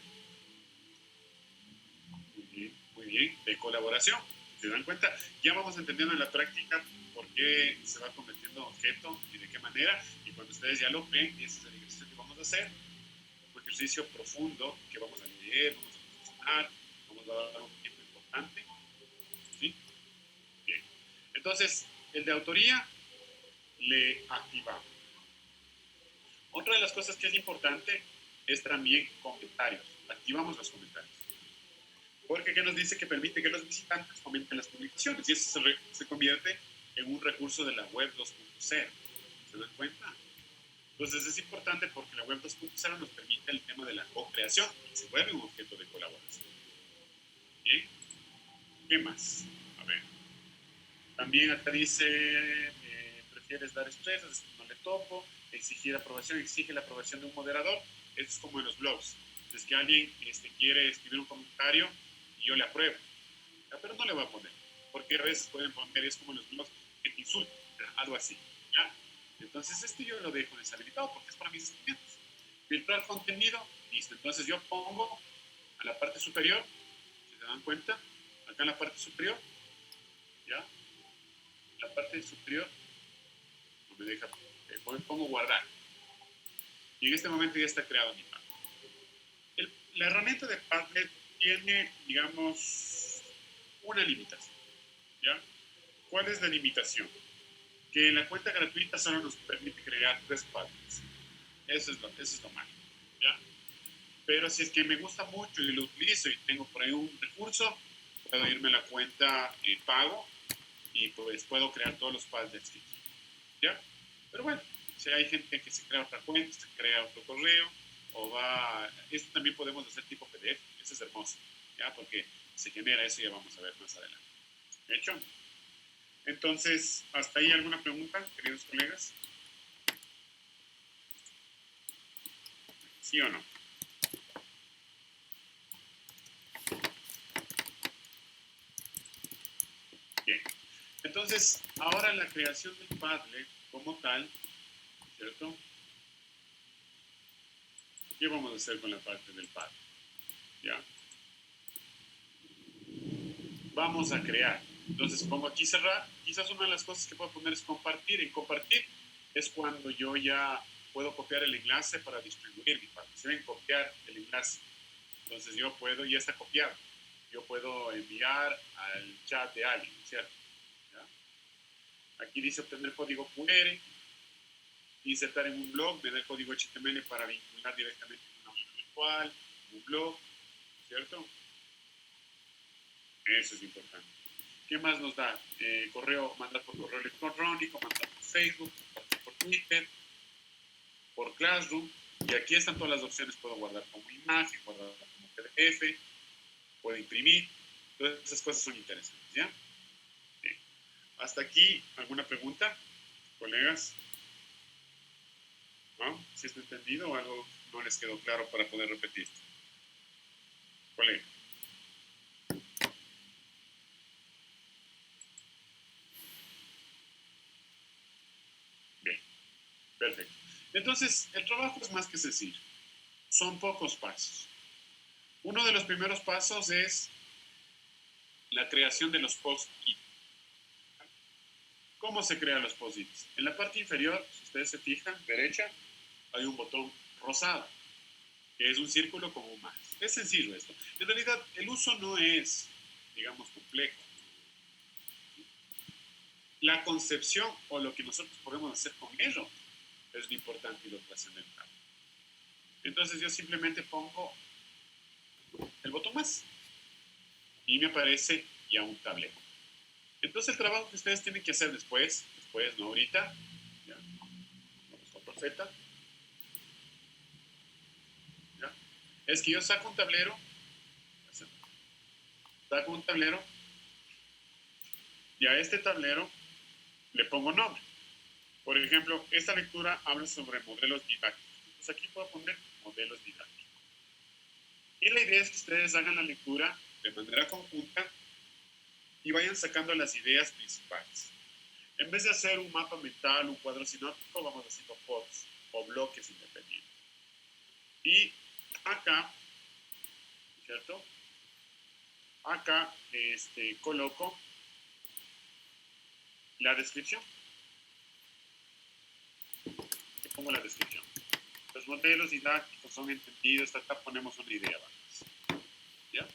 Muy bien, de colaboración. ¿Se dan cuenta? Ya vamos entendiendo en la práctica por qué se va convirtiendo en objeto y de qué manera. Y cuando ustedes ya lo ven, ese es el ejercicio que vamos a hacer. Un ejercicio profundo que vamos a leer, vamos a reflexionar, vamos a dar un tiempo importante. ¿Sí? Entonces, el de autoría le activamos. Otra de las cosas que es importante es también comentarios. Activamos los comentarios. Porque ¿qué nos dice? Que permite que los visitantes comenten las publicaciones. Y eso se convierte en un recurso de la web 2.0. ¿Se dan cuenta? Entonces es importante porque la web 2.0 nos permite el tema de la co-creación y se vuelve un objeto de colaboración. ¿Bien? ¿Qué más? A ver. También acá dice, prefieres dar estrés, es que no le topo, exigir aprobación, exige la aprobación de un moderador. Esto es como en los blogs. Es que alguien quiere escribir un comentario y yo le apruebo. Pero no le voy a poner, porque a veces pueden poner, es como en los blogs, que te insultan, algo así. ¿Ya? Entonces yo lo dejo deshabilitado porque es para mis estudiantes. Filtrar contenido, listo. Entonces yo pongo a la parte superior, si se dan cuenta, acá en la parte superior, ¿ya? La parte superior, no me deja, pongo guardar. Y en este momento ya está creado mi Padlet. La herramienta de Padlet tiene, digamos, una limitación, ¿ya? ¿Cuál es la limitación? Que en la cuenta gratuita solo nos permite crear 3 Padlets. Eso es lo malo, ¿ya? Pero si es que me gusta mucho y lo utilizo y tengo por ahí un recurso, puedo irme a la cuenta pago y pues puedo crear todos los Padlets que quiero, ¿ya? Pero bueno, si hay gente que se crea otra cuenta, se crea otro correo, o va... Esto también podemos hacer tipo PDF, eso es hermoso, ¿ya? Porque se genera eso y ya vamos a ver más adelante. ¿Hecho? Entonces, ¿hasta ahí alguna pregunta, queridos colegas? ¿Sí o no? Bien. Entonces, ahora la creación del Padlet como tal, ¿cierto? ¿Qué vamos a hacer con la parte del Padlet? ¿Ya? Vamos a crear. Entonces pongo aquí cerrar. Quizás una de las cosas que puedo poner es compartir. En compartir es cuando yo ya puedo copiar el enlace para distribuir mi Padlet. Se ven copiar el enlace. Entonces yo puedo, ya está copiado. Yo puedo enviar al chat de alguien, ¿cierto? ¿Ya? Aquí dice obtener código QR, insertar en un blog, me da el código HTML para vincular directamente con una web virtual, un blog, ¿cierto? Eso es importante. ¿Qué más nos da? Correo, mandar por correo electrónico, mandar por Facebook, mandar por Twitter, por Classroom. Y aquí están todas las opciones. Puedo guardar como imagen, guardar como PDF, puedo imprimir. Todas esas cosas son interesantes, ¿ya? Bien. Hasta aquí, ¿alguna pregunta, colegas? ¿No? ¿Sí está entendido o algo no les quedó claro para poder repetir? Colega. Bien, perfecto. Entonces, el trabajo es más que sencillo. Son pocos pasos. Uno de los primeros pasos es la creación de los post-it. ¿Cómo se crean los post-its? En la parte inferior, si ustedes se fijan, derecha, hay un botón rosado, que es un círculo con un más. Es sencillo esto. En realidad, el uso no es, digamos, complejo. La concepción o lo que nosotros podemos hacer con ello es lo importante y lo trascendental. Entonces yo simplemente pongo el botón más y me aparece ya un tablero. Entonces el trabajo que ustedes tienen que hacer después no ahorita, ya, vamos con profeta, ya, es que yo saco un tablero y a este tablero le pongo nombre. Por ejemplo, esta lectura habla sobre modelos didácticos. Entonces aquí puedo poner modelos didácticos. Y la idea es que ustedes hagan la lectura de manera conjunta y vayan sacando las ideas principales. En vez de hacer un mapa mental, un cuadro sinóptico, vamos haciendo pods o bloques independientes. Y acá, ¿cierto? Acá coloco la descripción. Pongo la descripción. Los modelos didácticos son entendidos, acá ponemos una idea. ¿Vale? ¿Ya?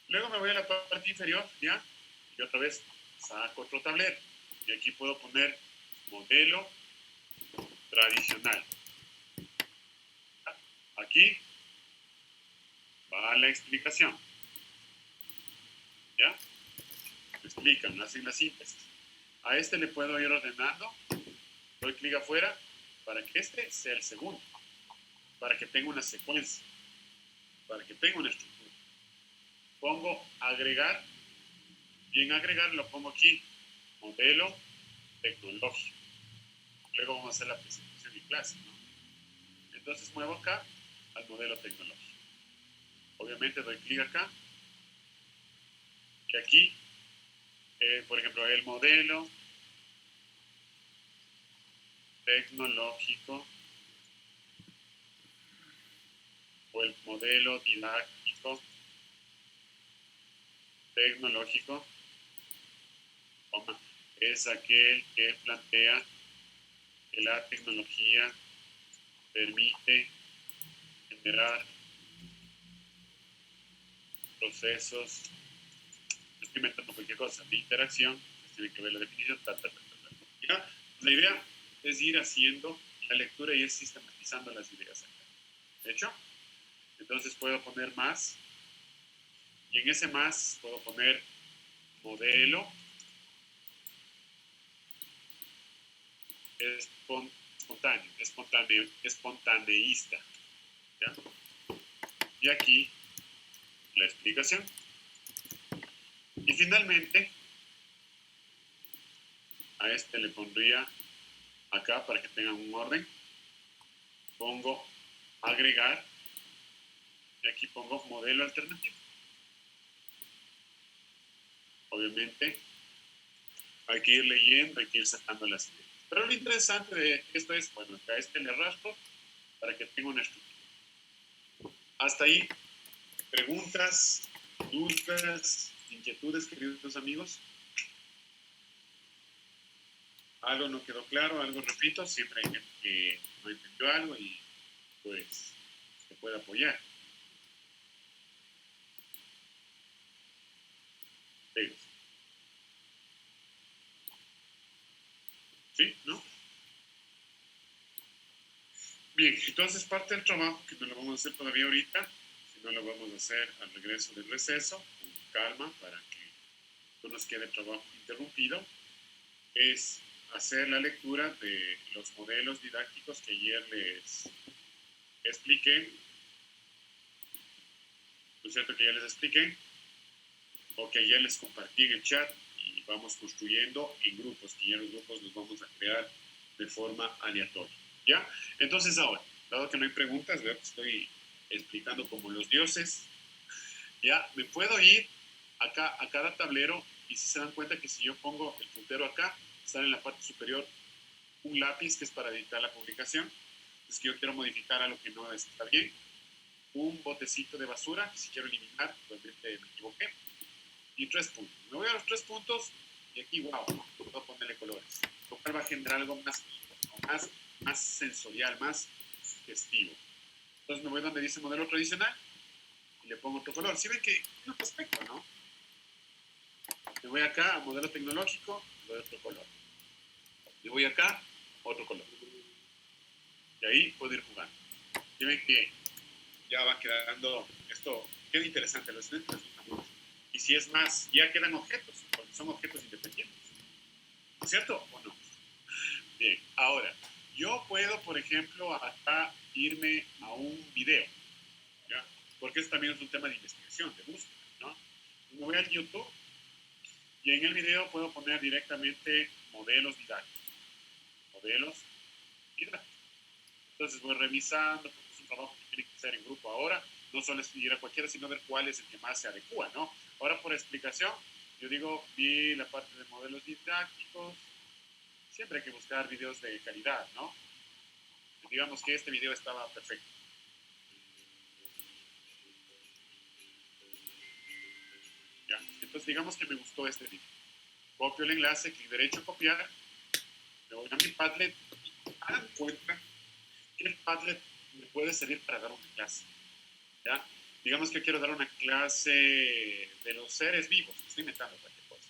Luego me voy a la parte inferior, ¿ya? Y otra vez saco otro tablero y aquí puedo poner modelo tradicional. Aquí va la explicación. ¿Ya? Me explican, hacen la síntesis. A este le puedo ir ordenando. Doy clic afuera para que este sea el segundo. Para que tenga una secuencia. Para que tenga una estructura. Pongo agregar. Y en agregar lo pongo aquí. Modelo tecnológico. Luego vamos a hacer la presentación en clase, ¿no? Entonces muevo acá al modelo tecnológico. Obviamente doy clic acá. Y aquí, por ejemplo, el modelo tecnológico o el modelo didáctico tecnológico, es aquel que plantea que la tecnología permite generar procesos, estoy inventando cualquier cosa, de interacción, tiene que ver la definición, ¿ya? La idea es ir haciendo la lectura y ir sistematizando las ideas acá. ¿De hecho? Entonces puedo poner más, y en ese más puedo poner modelo espontaneísta. ¿Ya? Y aquí la explicación. Y finalmente, a este le pondría acá para que tengan un orden. Pongo agregar y aquí pongo modelo alternativo. Obviamente hay que ir leyendo, hay que ir sacando las ideas. Pero lo interesante de esto es, bueno, acá este le raspo para que tenga una estructura. Hasta ahí, preguntas, dudas, inquietudes, queridos amigos. Algo no quedó claro, algo repito, siempre hay gente que no entendió algo y pues se puede apoyar. ¿Sí? ¿No? Bien, entonces parte del trabajo, que no lo vamos a hacer todavía ahorita, sino lo vamos a hacer al regreso del receso, con calma, para que no nos quede el trabajo interrumpido, es hacer la lectura de los modelos didácticos que ayer les expliqué. ¿No es cierto que ya les expliqué? O que ayer les compartí en el chat y vamos construyendo en grupos, que ya los grupos los vamos a crear de forma aleatoria. ¿Ya? Entonces ahora, dado que no hay preguntas, veo que estoy explicando como los dioses, ya, me puedo ir acá a cada tablero y si se dan cuenta que si yo pongo el puntero acá, sale en la parte superior un lápiz que es para editar la publicación. Entonces que yo quiero modificar algo que no está bien. Un botecito de basura, que si quiero eliminar, probablemente me equivoqué. Y 3 puntos. Me voy a los 3 puntos y aquí, wow, puedo ponerle colores. Lo cual va a generar algo más sensorial, más sugestivo. Entonces me voy donde dice modelo tradicional y le pongo otro color. ¿Sí ven que tiene otro aspecto, no? Me voy acá a modelo tecnológico, le doy otro color. Me voy acá, otro color. Y ahí puedo ir jugando. ¿Sí ven que ya va quedando esto? Queda interesante, los estudiantes les gusta mucho. Y si es más, ya quedan objetos, porque son objetos independientes. ¿No es cierto o no? Bien, ahora, yo puedo, por ejemplo, acá irme a un video, ¿ya? Porque eso también es un tema de investigación, de búsqueda, ¿no? Me voy al YouTube y en el video puedo poner directamente modelos didácticos. Modelos didácticos. Entonces voy revisando, porque es un trabajo que tiene que hacer en grupo ahora, no solo estudiar a cualquiera, sino ver cuál es el que más se adecua, ¿no? Ahora por explicación, yo digo, vi la parte de modelos didácticos, siempre hay que buscar videos de calidad, ¿no? Digamos que este video estaba perfecto. ¿Ya? Entonces digamos que me gustó este video. Copio el enlace, clic derecho, copiar, me voy a mi Padlet y hagan cuenta que el Padlet me puede servir para dar una clase. ¿Ya? Digamos que quiero dar una clase de los seres vivos, estoy inventando cualquier cosa.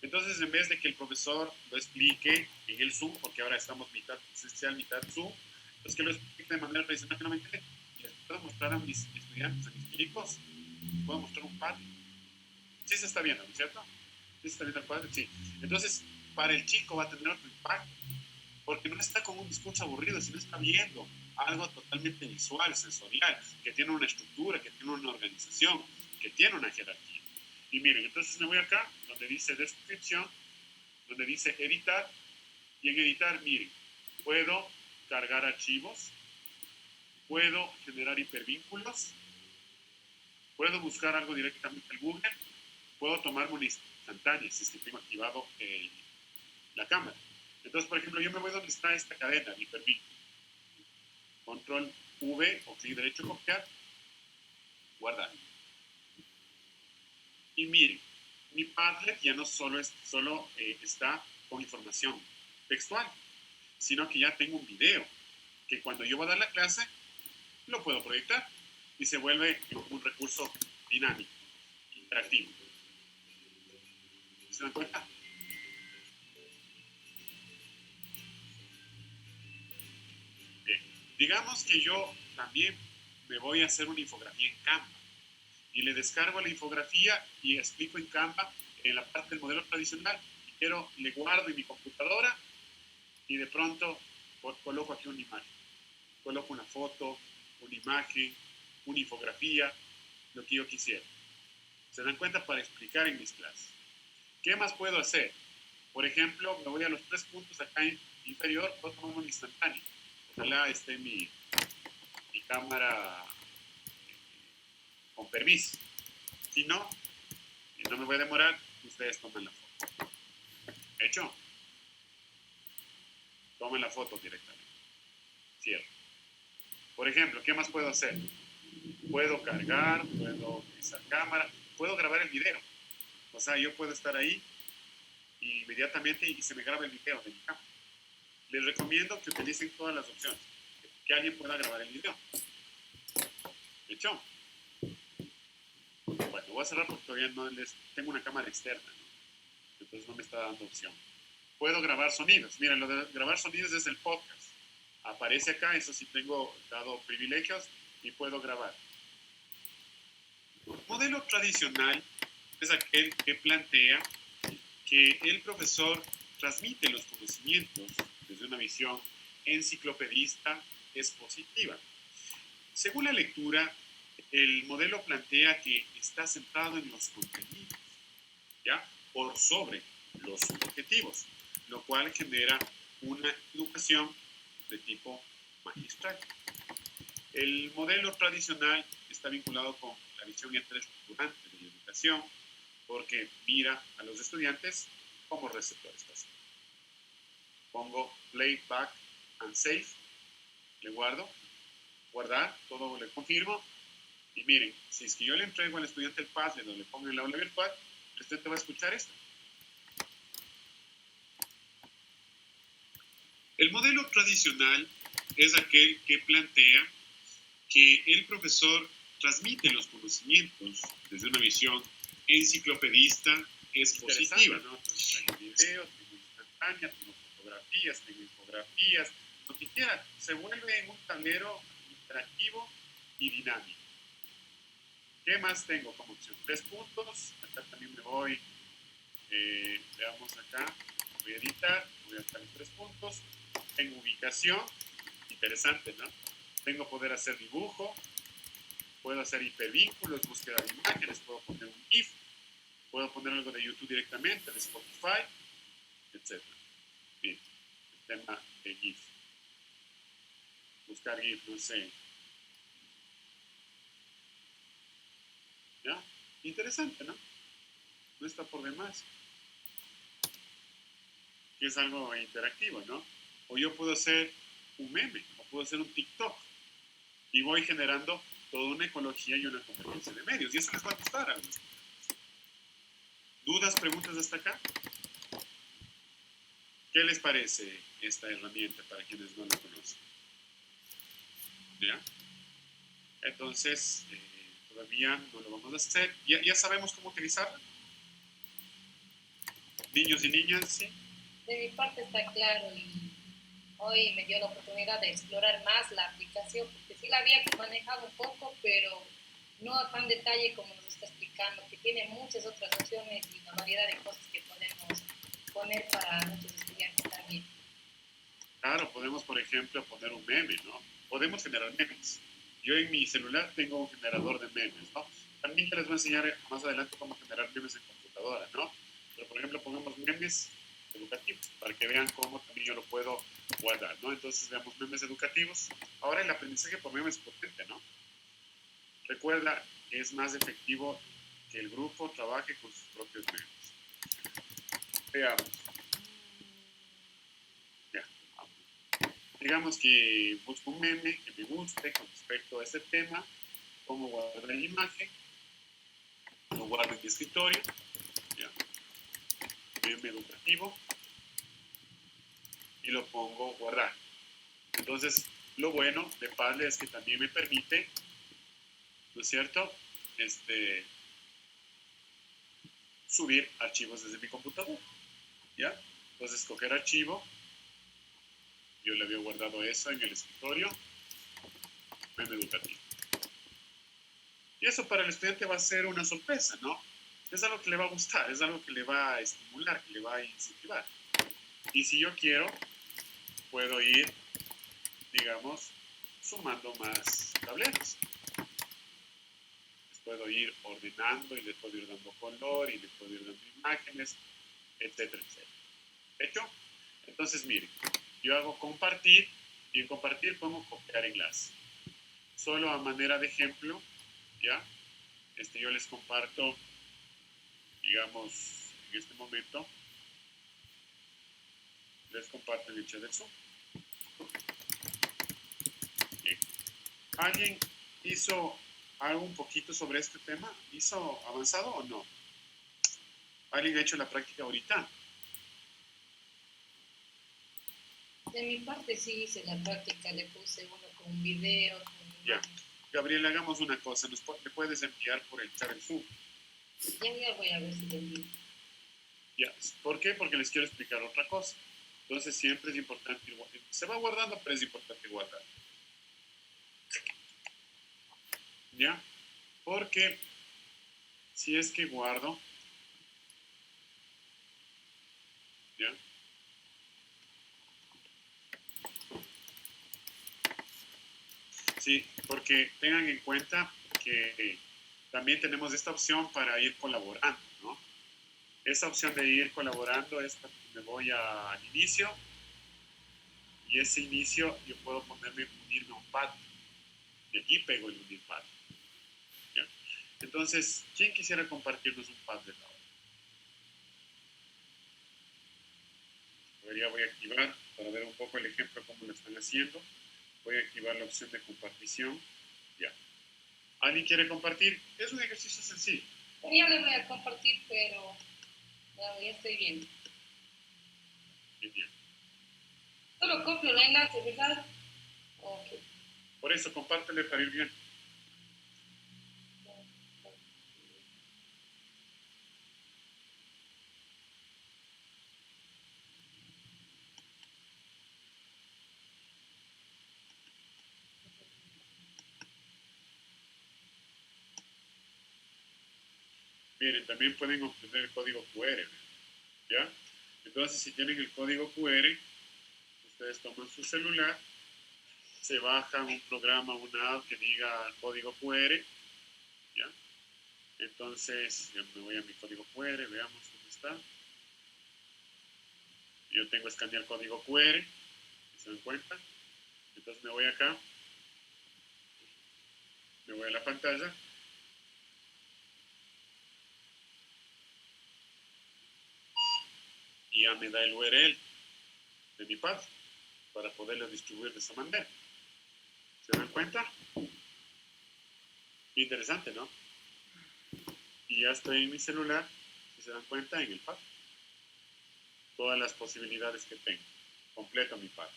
Entonces, en vez de que el profesor lo explique en el Zoom, porque ahora estamos mitad presencial, mitad Zoom, pues que lo explique de manera tradicional que no me entiende. Y les puedo mostrar a mis estudiantes, a mis chicos, les puedo mostrar un padre. Sí se está viendo, ¿no es cierto? Sí se está viendo el padre, sí. Entonces, para el chico va a tener otro impacto, porque no está con un discurso aburrido, sino está viendo algo totalmente visual, sensorial, que tiene una estructura, que tiene una organización, que tiene una jerarquía. Y miren, entonces me voy acá, donde dice descripción, donde dice editar, y en editar, miren, puedo cargar archivos, puedo generar hipervínculos, puedo buscar algo directamente en Google, puedo tomarme una instantánea si es que tengo activado la cámara. Entonces, por ejemplo, yo me voy donde está esta cadena, el hipervínculo. Control V o clic derecho, copiar, guardar. Y miren, mi Padlet ya no solo está con información textual, sino que ya tengo un video que cuando yo voy a dar la clase lo puedo proyectar y se vuelve un recurso dinámico, interactivo. ¿Se dan cuenta? Bien, digamos que yo también me voy a hacer una infografía en Canva y le descargo la infografía y explico en Canva en la parte del modelo tradicional. Quiero, le guardo en mi computadora y de pronto coloco aquí una imagen. Coloco una foto, una imagen, una infografía, lo que yo quisiera. ¿Se dan cuenta? Para explicar en mis clases. ¿Qué más puedo hacer? Por ejemplo, me voy a los 3 puntos acá en inferior, puedo tomar un instantáneo. Ojalá esté mi cámara con permiso. Si no, y no me voy a demorar, ustedes tomen la foto. ¿Hecho? Tomen la foto directamente. Cierro. Por ejemplo, ¿qué más puedo hacer? Puedo cargar, puedo utilizar cámara, puedo grabar el video. O sea, yo puedo estar ahí y inmediatamente y se me graba el video de mi cámara. Les recomiendo que utilicen todas las opciones. Que alguien pueda grabar el video. ¿Hecho? Bueno, voy a cerrar porque todavía no les... Tengo una cámara externa, ¿no? Entonces no me está dando opción. Puedo grabar sonidos. Miren, lo de grabar sonidos es el podcast. Aparece acá, eso sí tengo dado privilegios y puedo grabar. El modelo tradicional es aquel que plantea que el profesor transmite los conocimientos desde una visión enciclopedista expositiva. Según la lectura, el modelo plantea que está centrado en los contenidos, ¿ya? Por sobre los objetivos, lo cual genera una educación de tipo magistral. El modelo tradicional está vinculado con la visión estructurante de la educación porque mira a los estudiantes como receptores pasivos. Pongo play, back and save, le guardo, guardar, todo le confirmo y miren, si es que yo le entrego al estudiante el Padlet o le pongo en el aula virtual, el estudiante va a escuchar esto. El modelo tradicional es aquel que plantea que el profesor transmite los conocimientos desde una visión enciclopedista expositiva, ¿no? Entonces, tengo videos, tengo instantáneas, tengo fotografías, tengo infografías, lo que quiera, se vuelve en un tablero interactivo y dinámico. ¿Qué más tengo como opción? 3 puntos, acá también me voy, veamos acá, voy a editar, voy a estar en 3 puntos, tengo ubicación, interesante, ¿no? Tengo poder hacer dibujo, puedo hacer hipervínculos, búsqueda de imágenes, puedo poner un GIF, puedo poner algo de YouTube directamente, de Spotify, etc. Bien, el tema de GIF. Buscar GIF, no sé. ¿Ya? Interesante, ¿no? No está por demás. Que es algo interactivo, ¿no? O yo puedo hacer un meme, o puedo hacer un TikTok. Y voy generando toda una ecología y una competencia de medios. Y eso les va a gustar a los estudiantes. ¿Dudas, preguntas hasta acá? ¿Qué les parece esta herramienta para quienes no la conocen? ¿Ya? Entonces, todavía no lo vamos a hacer. ¿Ya sabemos cómo utilizarla? Niños y niñas, sí. De mi parte está claro y hoy me dio la oportunidad de explorar más la aplicación, porque sí la había manejado un poco, pero no a tan detalle como nos está explicando, que tiene muchas otras opciones y una variedad de cosas que podemos poner para nuestros estudiantes también. Claro, podemos, por ejemplo, poner un meme, ¿no? Podemos generar memes. Yo en mi celular tengo un generador de memes, ¿no? También te les voy a enseñar más adelante cómo generar memes en computadora, ¿no? Pero, por ejemplo, pongamos memes educativos para que vean cómo también yo lo puedo guardar, ¿no? Entonces, veamos memes educativos. Ahora el aprendizaje por memes es potente, ¿no? Recuerda que es más efectivo que el grupo trabaje con sus propios memes. Veamos. Ya. Digamos que busco un meme que me guste con respecto a ese tema, cómo guardar la imagen, lo guardo en mi escritorio, ya. Meme educativo, y lo pongo guardar. Entonces, lo bueno de Padlet es que también me permite, ¿no es cierto?, subir archivos desde mi computadora, ¿ya? Entonces, escoger archivo, yo le había guardado eso en el escritorio, meme educativo. Y eso para el estudiante va a ser una sorpresa, ¿no? Es algo que le va a gustar, es algo que le va a estimular, que le va a incentivar. Y si yo quiero, puedo ir, digamos, sumando más tableros. Les puedo ir ordenando y les puedo ir dando color y les puedo ir dando imágenes, etcétera, etcétera. ¿Hecho? Entonces, miren, yo hago compartir y en compartir podemos copiar enlace. Solo a manera de ejemplo, ¿ya? Yo les comparto, digamos, en este momento, les comparto en el chat del Zoom. Bien. ¿Alguien hizo algo un poquito sobre este tema? ¿Hizo avanzado o no? ¿Alguien ha hecho la práctica ahorita? De mi parte sí hice la práctica, le puse uno con un video, con Ya. Gabriel, hagamos una cosa, ¿me puedes enviar por el chat del Zoom? Ya voy a ver si lo envío. Ya. ¿Por qué? Porque les quiero explicar otra cosa. Entonces siempre es importante, se va guardando, pero es importante guardar. ¿Ya? Porque si es que guardo, ¿ya? Sí, porque tengan en cuenta que también tenemos esta opción para ir colaborando, ¿no? Esa opción de ir colaborando es cuando me voy al inicio y ese inicio yo puedo unirme a un pad y aquí pego el unir pad. ¿Ya? Entonces, ¿quién quisiera compartirnos un pad de la hora? Voy a activar para ver un poco el ejemplo cómo lo están haciendo. Voy a activar la opción de compartición. Ya. ¿Alguien quiere compartir? Es un ejercicio sencillo. Yo le voy a compartir, pero ya estoy viendo. Genial. Solo copio el enlace, ¿verdad? Ok. Por eso, compártele para ir bien. Miren, también pueden obtener el código QR, ¿ya? Entonces, si tienen el código QR, ustedes toman su celular, se bajan un programa, una app que diga código QR, ¿ya? Entonces, yo me voy a mi código QR, veamos dónde está. Yo tengo escanear código QR, ¿se dan cuenta? Entonces me voy acá, me voy a la pantalla. Y ya me da el URL de mi pad para poderlo distribuir de esa manera. ¿Se dan cuenta? Interesante, ¿no? Y ya estoy en mi celular, si se dan cuenta, en el pad. Todas las posibilidades que tengo. Completo mi pad.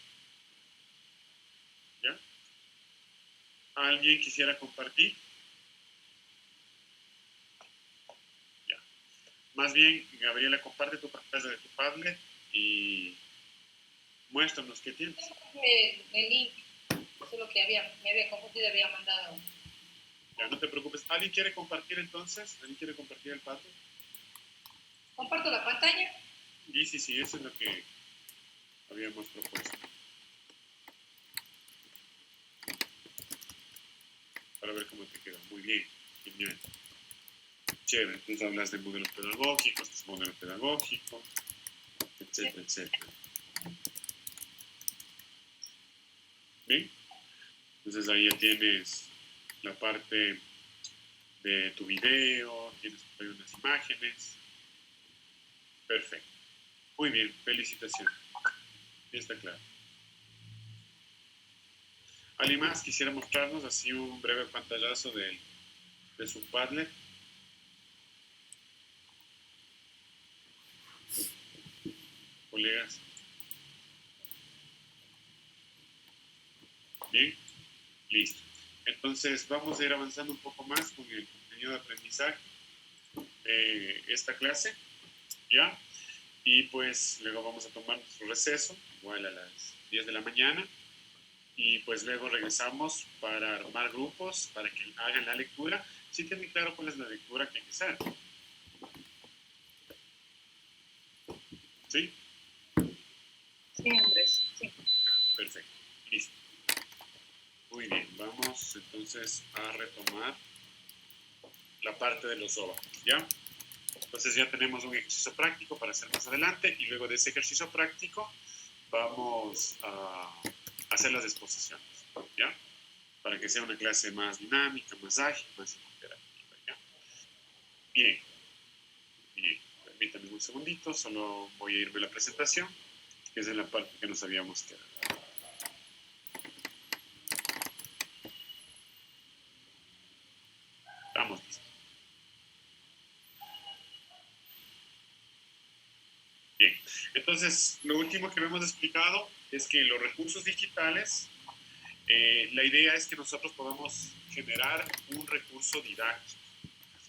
¿Ya? ¿Alguien quisiera compartir? Ya. Más bien, Gabriela, comparte tu pantalla de tu Padlet y muéstranos qué tienes. El link, solo que me había confundido, había mandado. Ya, no te preocupes. ¿Alguien quiere compartir entonces? ¿Alguien quiere compartir el Padlet? Comparto la pantalla. Sí, eso es lo que habíamos propuesto. Para ver cómo te queda. Muy bien, genial. Chévere, entonces hablas de modelos pedagógicos, este es modelo pedagógico, etcétera, etcétera. Bien, entonces ahí ya tienes la parte de tu video, tienes ahí unas imágenes. Perfecto. Muy bien, felicitaciones. Ya está claro. ¿Alguien más quisiera mostrarnos así un breve pantallazo de su Padlet? Colegas. Bien, listo. Entonces vamos a ir avanzando un poco más con el contenido de aprendizaje de esta clase, ¿ya? Y pues luego vamos a tomar nuestro receso, igual a las 10 de la mañana, y pues luego regresamos para armar grupos, para que hagan la lectura. ¿Sí tienen claro cuál es la lectura que hay que hacer? ¿Sí? Sí, Andrés, sí. Perfecto, listo. Muy bien, vamos entonces a retomar la parte de los óvalos, ¿ya? Entonces ya tenemos un ejercicio práctico para hacer más adelante y luego de ese ejercicio práctico vamos a hacer las exposiciones, ¿ya? Para que sea una clase más dinámica, más ágil, más interactiva, ¿ya? Bien, bien. Permítanme un segundito, solo voy a irme a la presentación, que es en la parte que nos habíamos quedado. Estamos listos. Bien, entonces lo último que hemos explicado es que los recursos digitales, la idea es que nosotros podamos generar un recurso didáctico.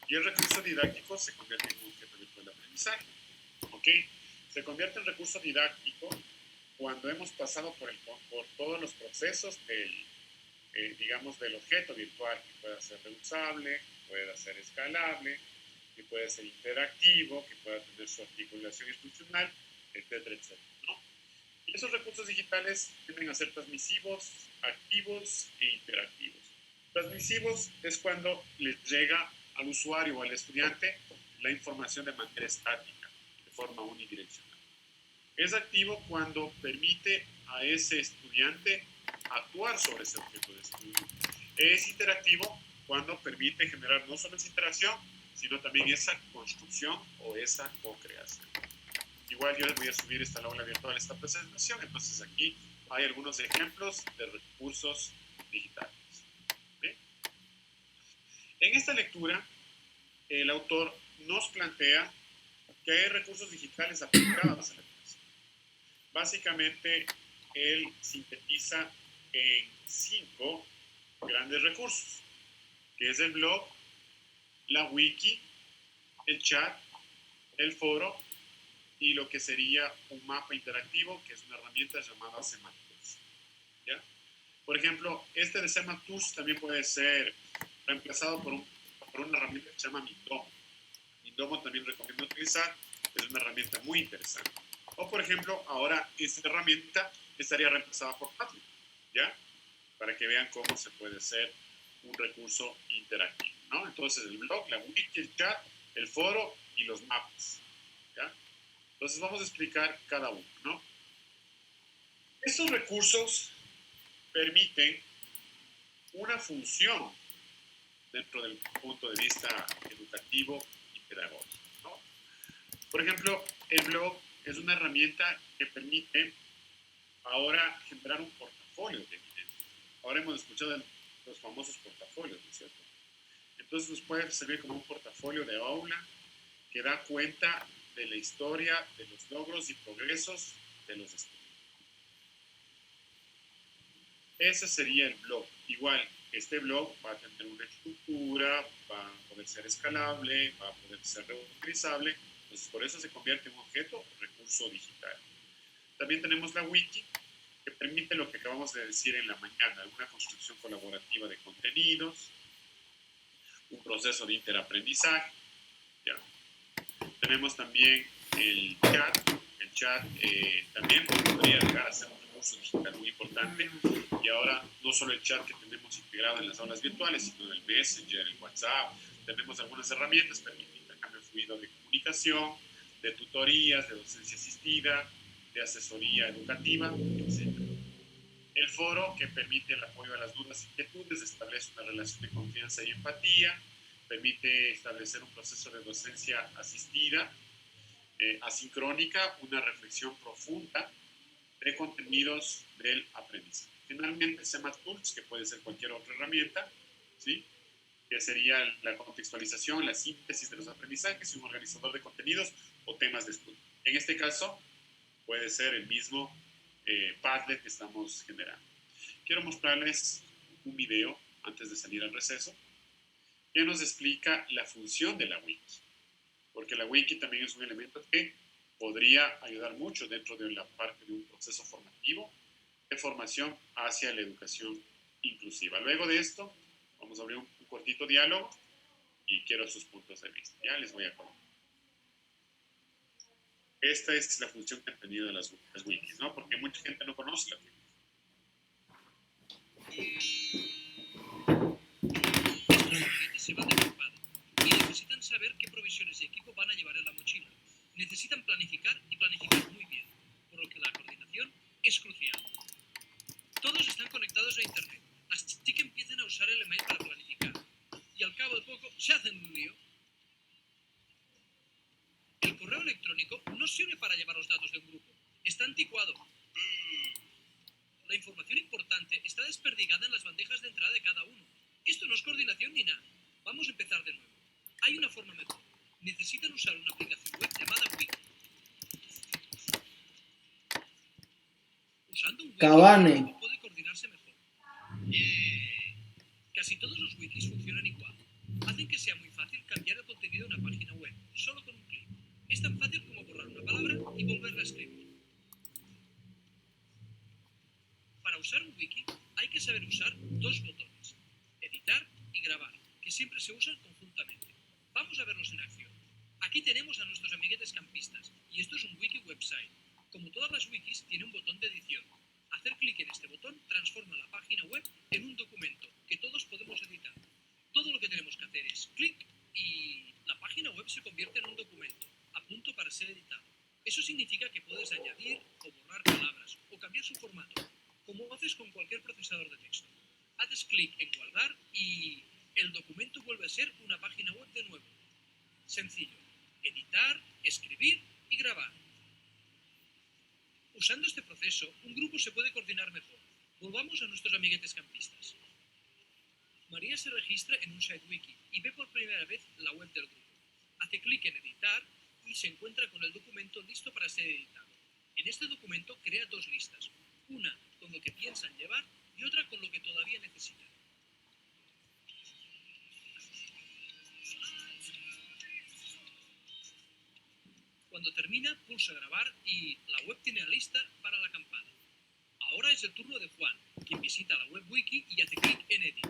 Y el recurso didáctico se convierte en un objeto virtual de aprendizaje. ¿Ok? Se convierte en recurso didáctico cuando hemos pasado por todos los procesos digamos, del objeto virtual, que pueda ser reusable, que pueda ser escalable, que pueda ser interactivo, que pueda tener su articulación instruccional, etcétera, etcétera, ¿no? Y esos recursos digitales tienden a ser transmisivos, activos e interactivos. Transmisivos es cuando les llega al usuario o al estudiante la información de manera estática, de forma unidireccional. Es activo cuando permite a ese estudiante actuar sobre ese objeto de estudio. Es interactivo cuando permite generar no solo esa interacción, sino también esa construcción o esa co-creación. Igual yo les voy a subir esta aula virtual, esta presentación, entonces aquí hay algunos ejemplos de recursos digitales. ¿Bien? En esta lectura, el autor nos plantea que hay recursos digitales aplicados a la clase. Básicamente, él sintetiza en 5 grandes recursos, que es el blog, la wiki, el chat, el foro y lo que sería un mapa interactivo, que es una herramienta llamada Semantools. ¿Ya? Por ejemplo, este de Semantools también puede ser reemplazado por una herramienta que se llama Mindomo. Mindomo también recomiendo utilizar, es una herramienta muy interesante. O, por ejemplo, ahora esta herramienta estaría reemplazada por Padlet, ¿ya? Para que vean cómo se puede hacer un recurso interactivo, ¿no? Entonces, el blog, la wiki, el chat, el foro y los mapas, ¿ya? Entonces, vamos a explicar cada uno, ¿no? Estos recursos permiten una función dentro del punto de vista educativo y pedagógico, ¿no? Por ejemplo, el blog es una herramienta que permite ahora generar un portafolio de evidencias. Ahora hemos escuchado de los famosos portafolios, ¿no es cierto? Entonces nos puede servir como un portafolio de aula que da cuenta de la historia, de los logros y progresos de los estudiantes. Ese sería el blog. Igual, este blog va a tener una estructura, va a poder ser escalable, va a poder ser reutilizable Entonces, por eso se convierte en un objeto o recurso digital. También tenemos la wiki, que permite lo que acabamos de decir en la mañana, una construcción colaborativa de contenidos, un proceso de interaprendizaje. ¿Ya? Tenemos también el chat. El chat también podría llegar a ser un recurso digital muy importante. Y ahora no solo el chat que tenemos integrado en las aulas virtuales, sino el Messenger, el WhatsApp. Tenemos algunas herramientas que permiten intercambio fluido de comunicación, de tutorías, de docencia asistida, de asesoría educativa, etc. El foro, que permite el apoyo a las dudas e inquietudes, establece una relación de confianza y empatía, permite establecer un proceso de docencia asistida, asincrónica, una reflexión profunda de contenidos del aprendizaje. Finalmente, CEMAT Tools, que puede ser cualquier otra herramienta, ¿sí? Que sería la contextualización, la síntesis de los aprendizajes y un organizador de contenidos o temas de estudio. En este caso, puede ser el mismo Padlet que estamos generando. Quiero mostrarles un video antes de salir al receso que nos explica la función de la wiki, porque la wiki también es un elemento que podría ayudar mucho dentro de la parte de un proceso formativo de formación hacia la educación inclusiva. Luego de esto, vamos a abrir un cortito diálogo y quiero sus puntos de vista. Ya les voy a contar. Esta es la función que han tenido las wikis, ¿no? Porque mucha gente no conoce la wiki. Se van de acampada y necesitan saber qué provisiones de equipo van a llevar en la mochila. Necesitan planificar y planificar muy bien, por lo que la coordinación es crucial. Todos están conectados a internet, así que empiecen a usar el email para planificar. Y al cabo de poco se hacen un lío. El correo electrónico no sirve para llevar los datos de un grupo. Está anticuado. La información importante está desperdigada en las bandejas de entrada de cada uno. Esto no es coordinación ni nada. Vamos a empezar de nuevo. Hay una forma mejor. Necesitan usar una aplicación web llamada Wiki. Usando un wiki, el equipo puede coordinarse mejor. Casi todos los wikis funcionan igual. Hacen que sea muy fácil cambiar el contenido de una página web, solo con un clic. Es tan fácil como borrar una palabra y volverla a escribir. Para usar un wiki hay que saber usar dos botones, editar y grabar, que siempre se usan conjuntamente. Vamos a verlos en acción. Aquí tenemos a nuestros amiguetes campistas, y esto es un wiki website. Como todas las wikis, tiene un botón de edición. Hacer clic en este botón transforma la página web en un documento que todos podemos editar. Todo lo que tenemos que hacer es clic y la página web se convierte en un documento, a punto para ser editado. Eso significa que puedes añadir o borrar palabras o cambiar su formato, como haces con cualquier procesador de texto. Haces clic en guardar y el documento vuelve a ser una página web de nuevo. Sencillo. Editar, escribir y grabar. Usando este proceso, un grupo se puede coordinar mejor. Volvamos a nuestros amiguetes campistas. María se registra en un site wiki y ve por primera vez la web del grupo. Hace clic en editar y se encuentra con el documento listo para ser editado. En este documento crea dos listas, una con lo que piensan llevar y otra con lo que todavía necesitan. Cuando termina, pulsa grabar y la web tiene la lista para la acampada. Ahora es el turno de Juan, quien visita la web wiki y hace clic en edit.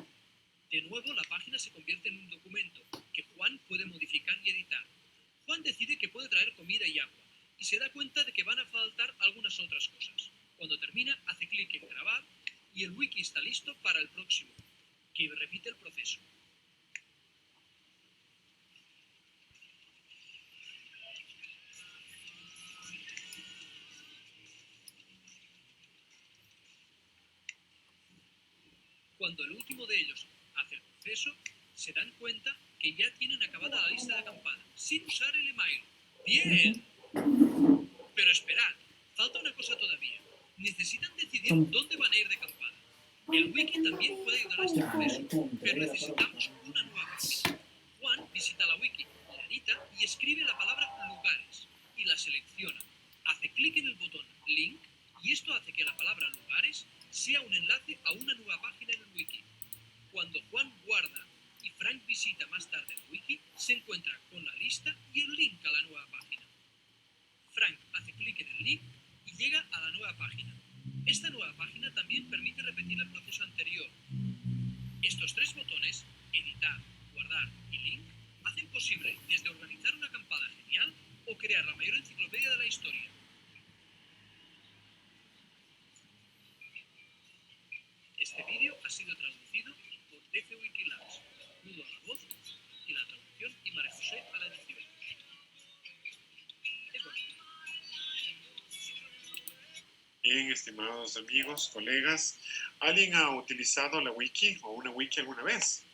De nuevo, la página se convierte en un documento que Juan puede modificar y editar. Juan decide que puede traer comida y agua y se da cuenta de que van a faltar algunas otras cosas. Cuando termina, hace clic en grabar y el wiki está listo para el próximo, que repite el proceso. Cuando el último de ellos hace el proceso, se dan cuenta que ya tienen acabada la lista de acampada, sin usar el email. ¡Bien! Pero esperad, falta una cosa todavía. Necesitan decidir dónde van a ir de acampada. El wiki también puede ayudar a este proceso, pero necesitamos una nueva página. Juan visita la wiki, la edita y escribe la palabra lugares y la selecciona. Hace clic en el botón link y esto hace que la palabra lugares sea un enlace a una nueva página en el wiki. Cuando Juan guarda y Frank visita más tarde el wiki, se encuentra con la lista y el link a la nueva página. estimados amigos, colegas. ¿Alguien ha utilizado la wiki o una wiki alguna vez?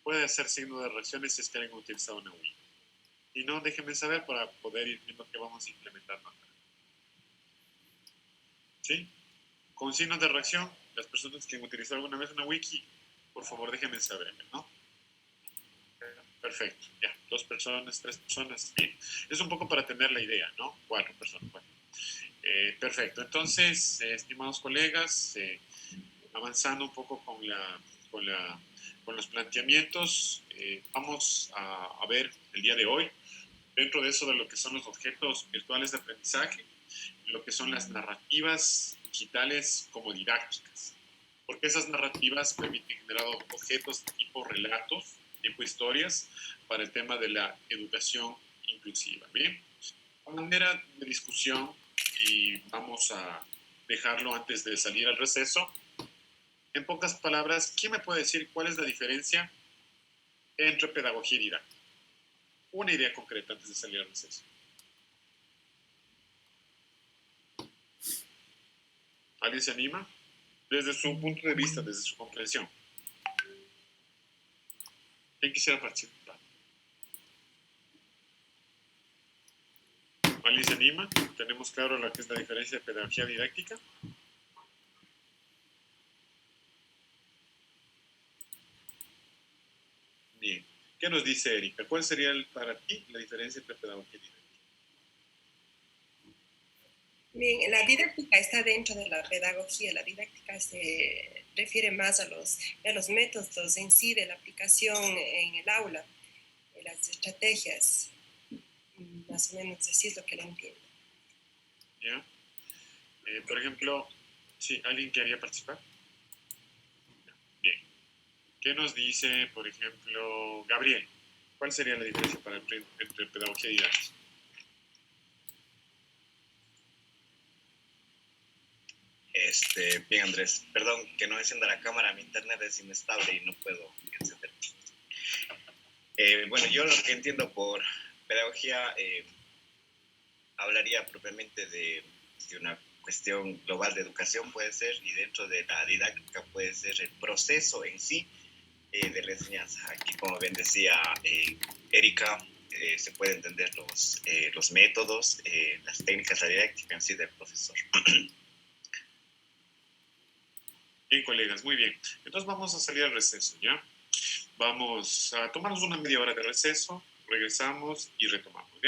Puede hacer signo de reacciones si es que alguien ha utilizado una wiki. Y no, déjenme saber para poder ir viendo qué vamos implementando acá. ¿Sí? Con signos de reacción, las personas que han utilizado alguna vez una wiki, por favor déjenme saber, ¿no? Perfecto, ya, 2 personas, 3 personas, bien. Es un poco para tener la idea, ¿no? 4 personas, bueno. Perfecto, entonces, estimados colegas, avanzando un poco con los planteamientos, vamos a ver el día de hoy, dentro de eso de lo que son los objetos virtuales de aprendizaje, lo que son las narrativas digitales como didácticas, porque esas narrativas permiten generar objetos tipo relatos, tipo historias, para el tema de la educación inclusiva. Bien, a manera de discusión, y vamos a dejarlo antes de salir al receso, en pocas palabras, ¿quién me puede decir cuál es la diferencia entre pedagogía y didáctica? Una idea concreta antes de salir al receso. ¿Alguien se anima? Desde su punto de vista, desde su comprensión. ¿Quién quisiera participar? ¿Alguien se anima? ¿Tenemos claro lo que es la diferencia de pedagogía didáctica? Bien. ¿Qué nos dice Erika? ¿Cuál sería para ti la diferencia entre pedagogía y didáctica? Bien, la didáctica está dentro de la pedagogía. La didáctica se refiere más a los métodos en sí de la aplicación en el aula, de las estrategias. Más o menos así es lo que lo entiendo. ¿Ya? Por ejemplo, ¿sí? ¿Alguien quería participar? Bien. ¿Qué nos dice, por ejemplo, Gabriel? ¿Cuál sería la diferencia entre pedagogía y didáctica? Bien, Andrés, perdón que no encienda la cámara, mi internet es inestable y no puedo encender. Bueno, yo lo que entiendo por pedagogía hablaría propiamente de una cuestión global de educación, puede ser, y dentro de la didáctica puede ser el proceso en sí de la enseñanza. Aquí, como bien decía Erika, se puede entender los métodos, las técnicas de la didáctica en sí del profesor. Bien, colegas, muy bien. Entonces vamos a salir al receso, ¿ya? Vamos a tomarnos una media hora de receso, regresamos y retomamos, ¿ya?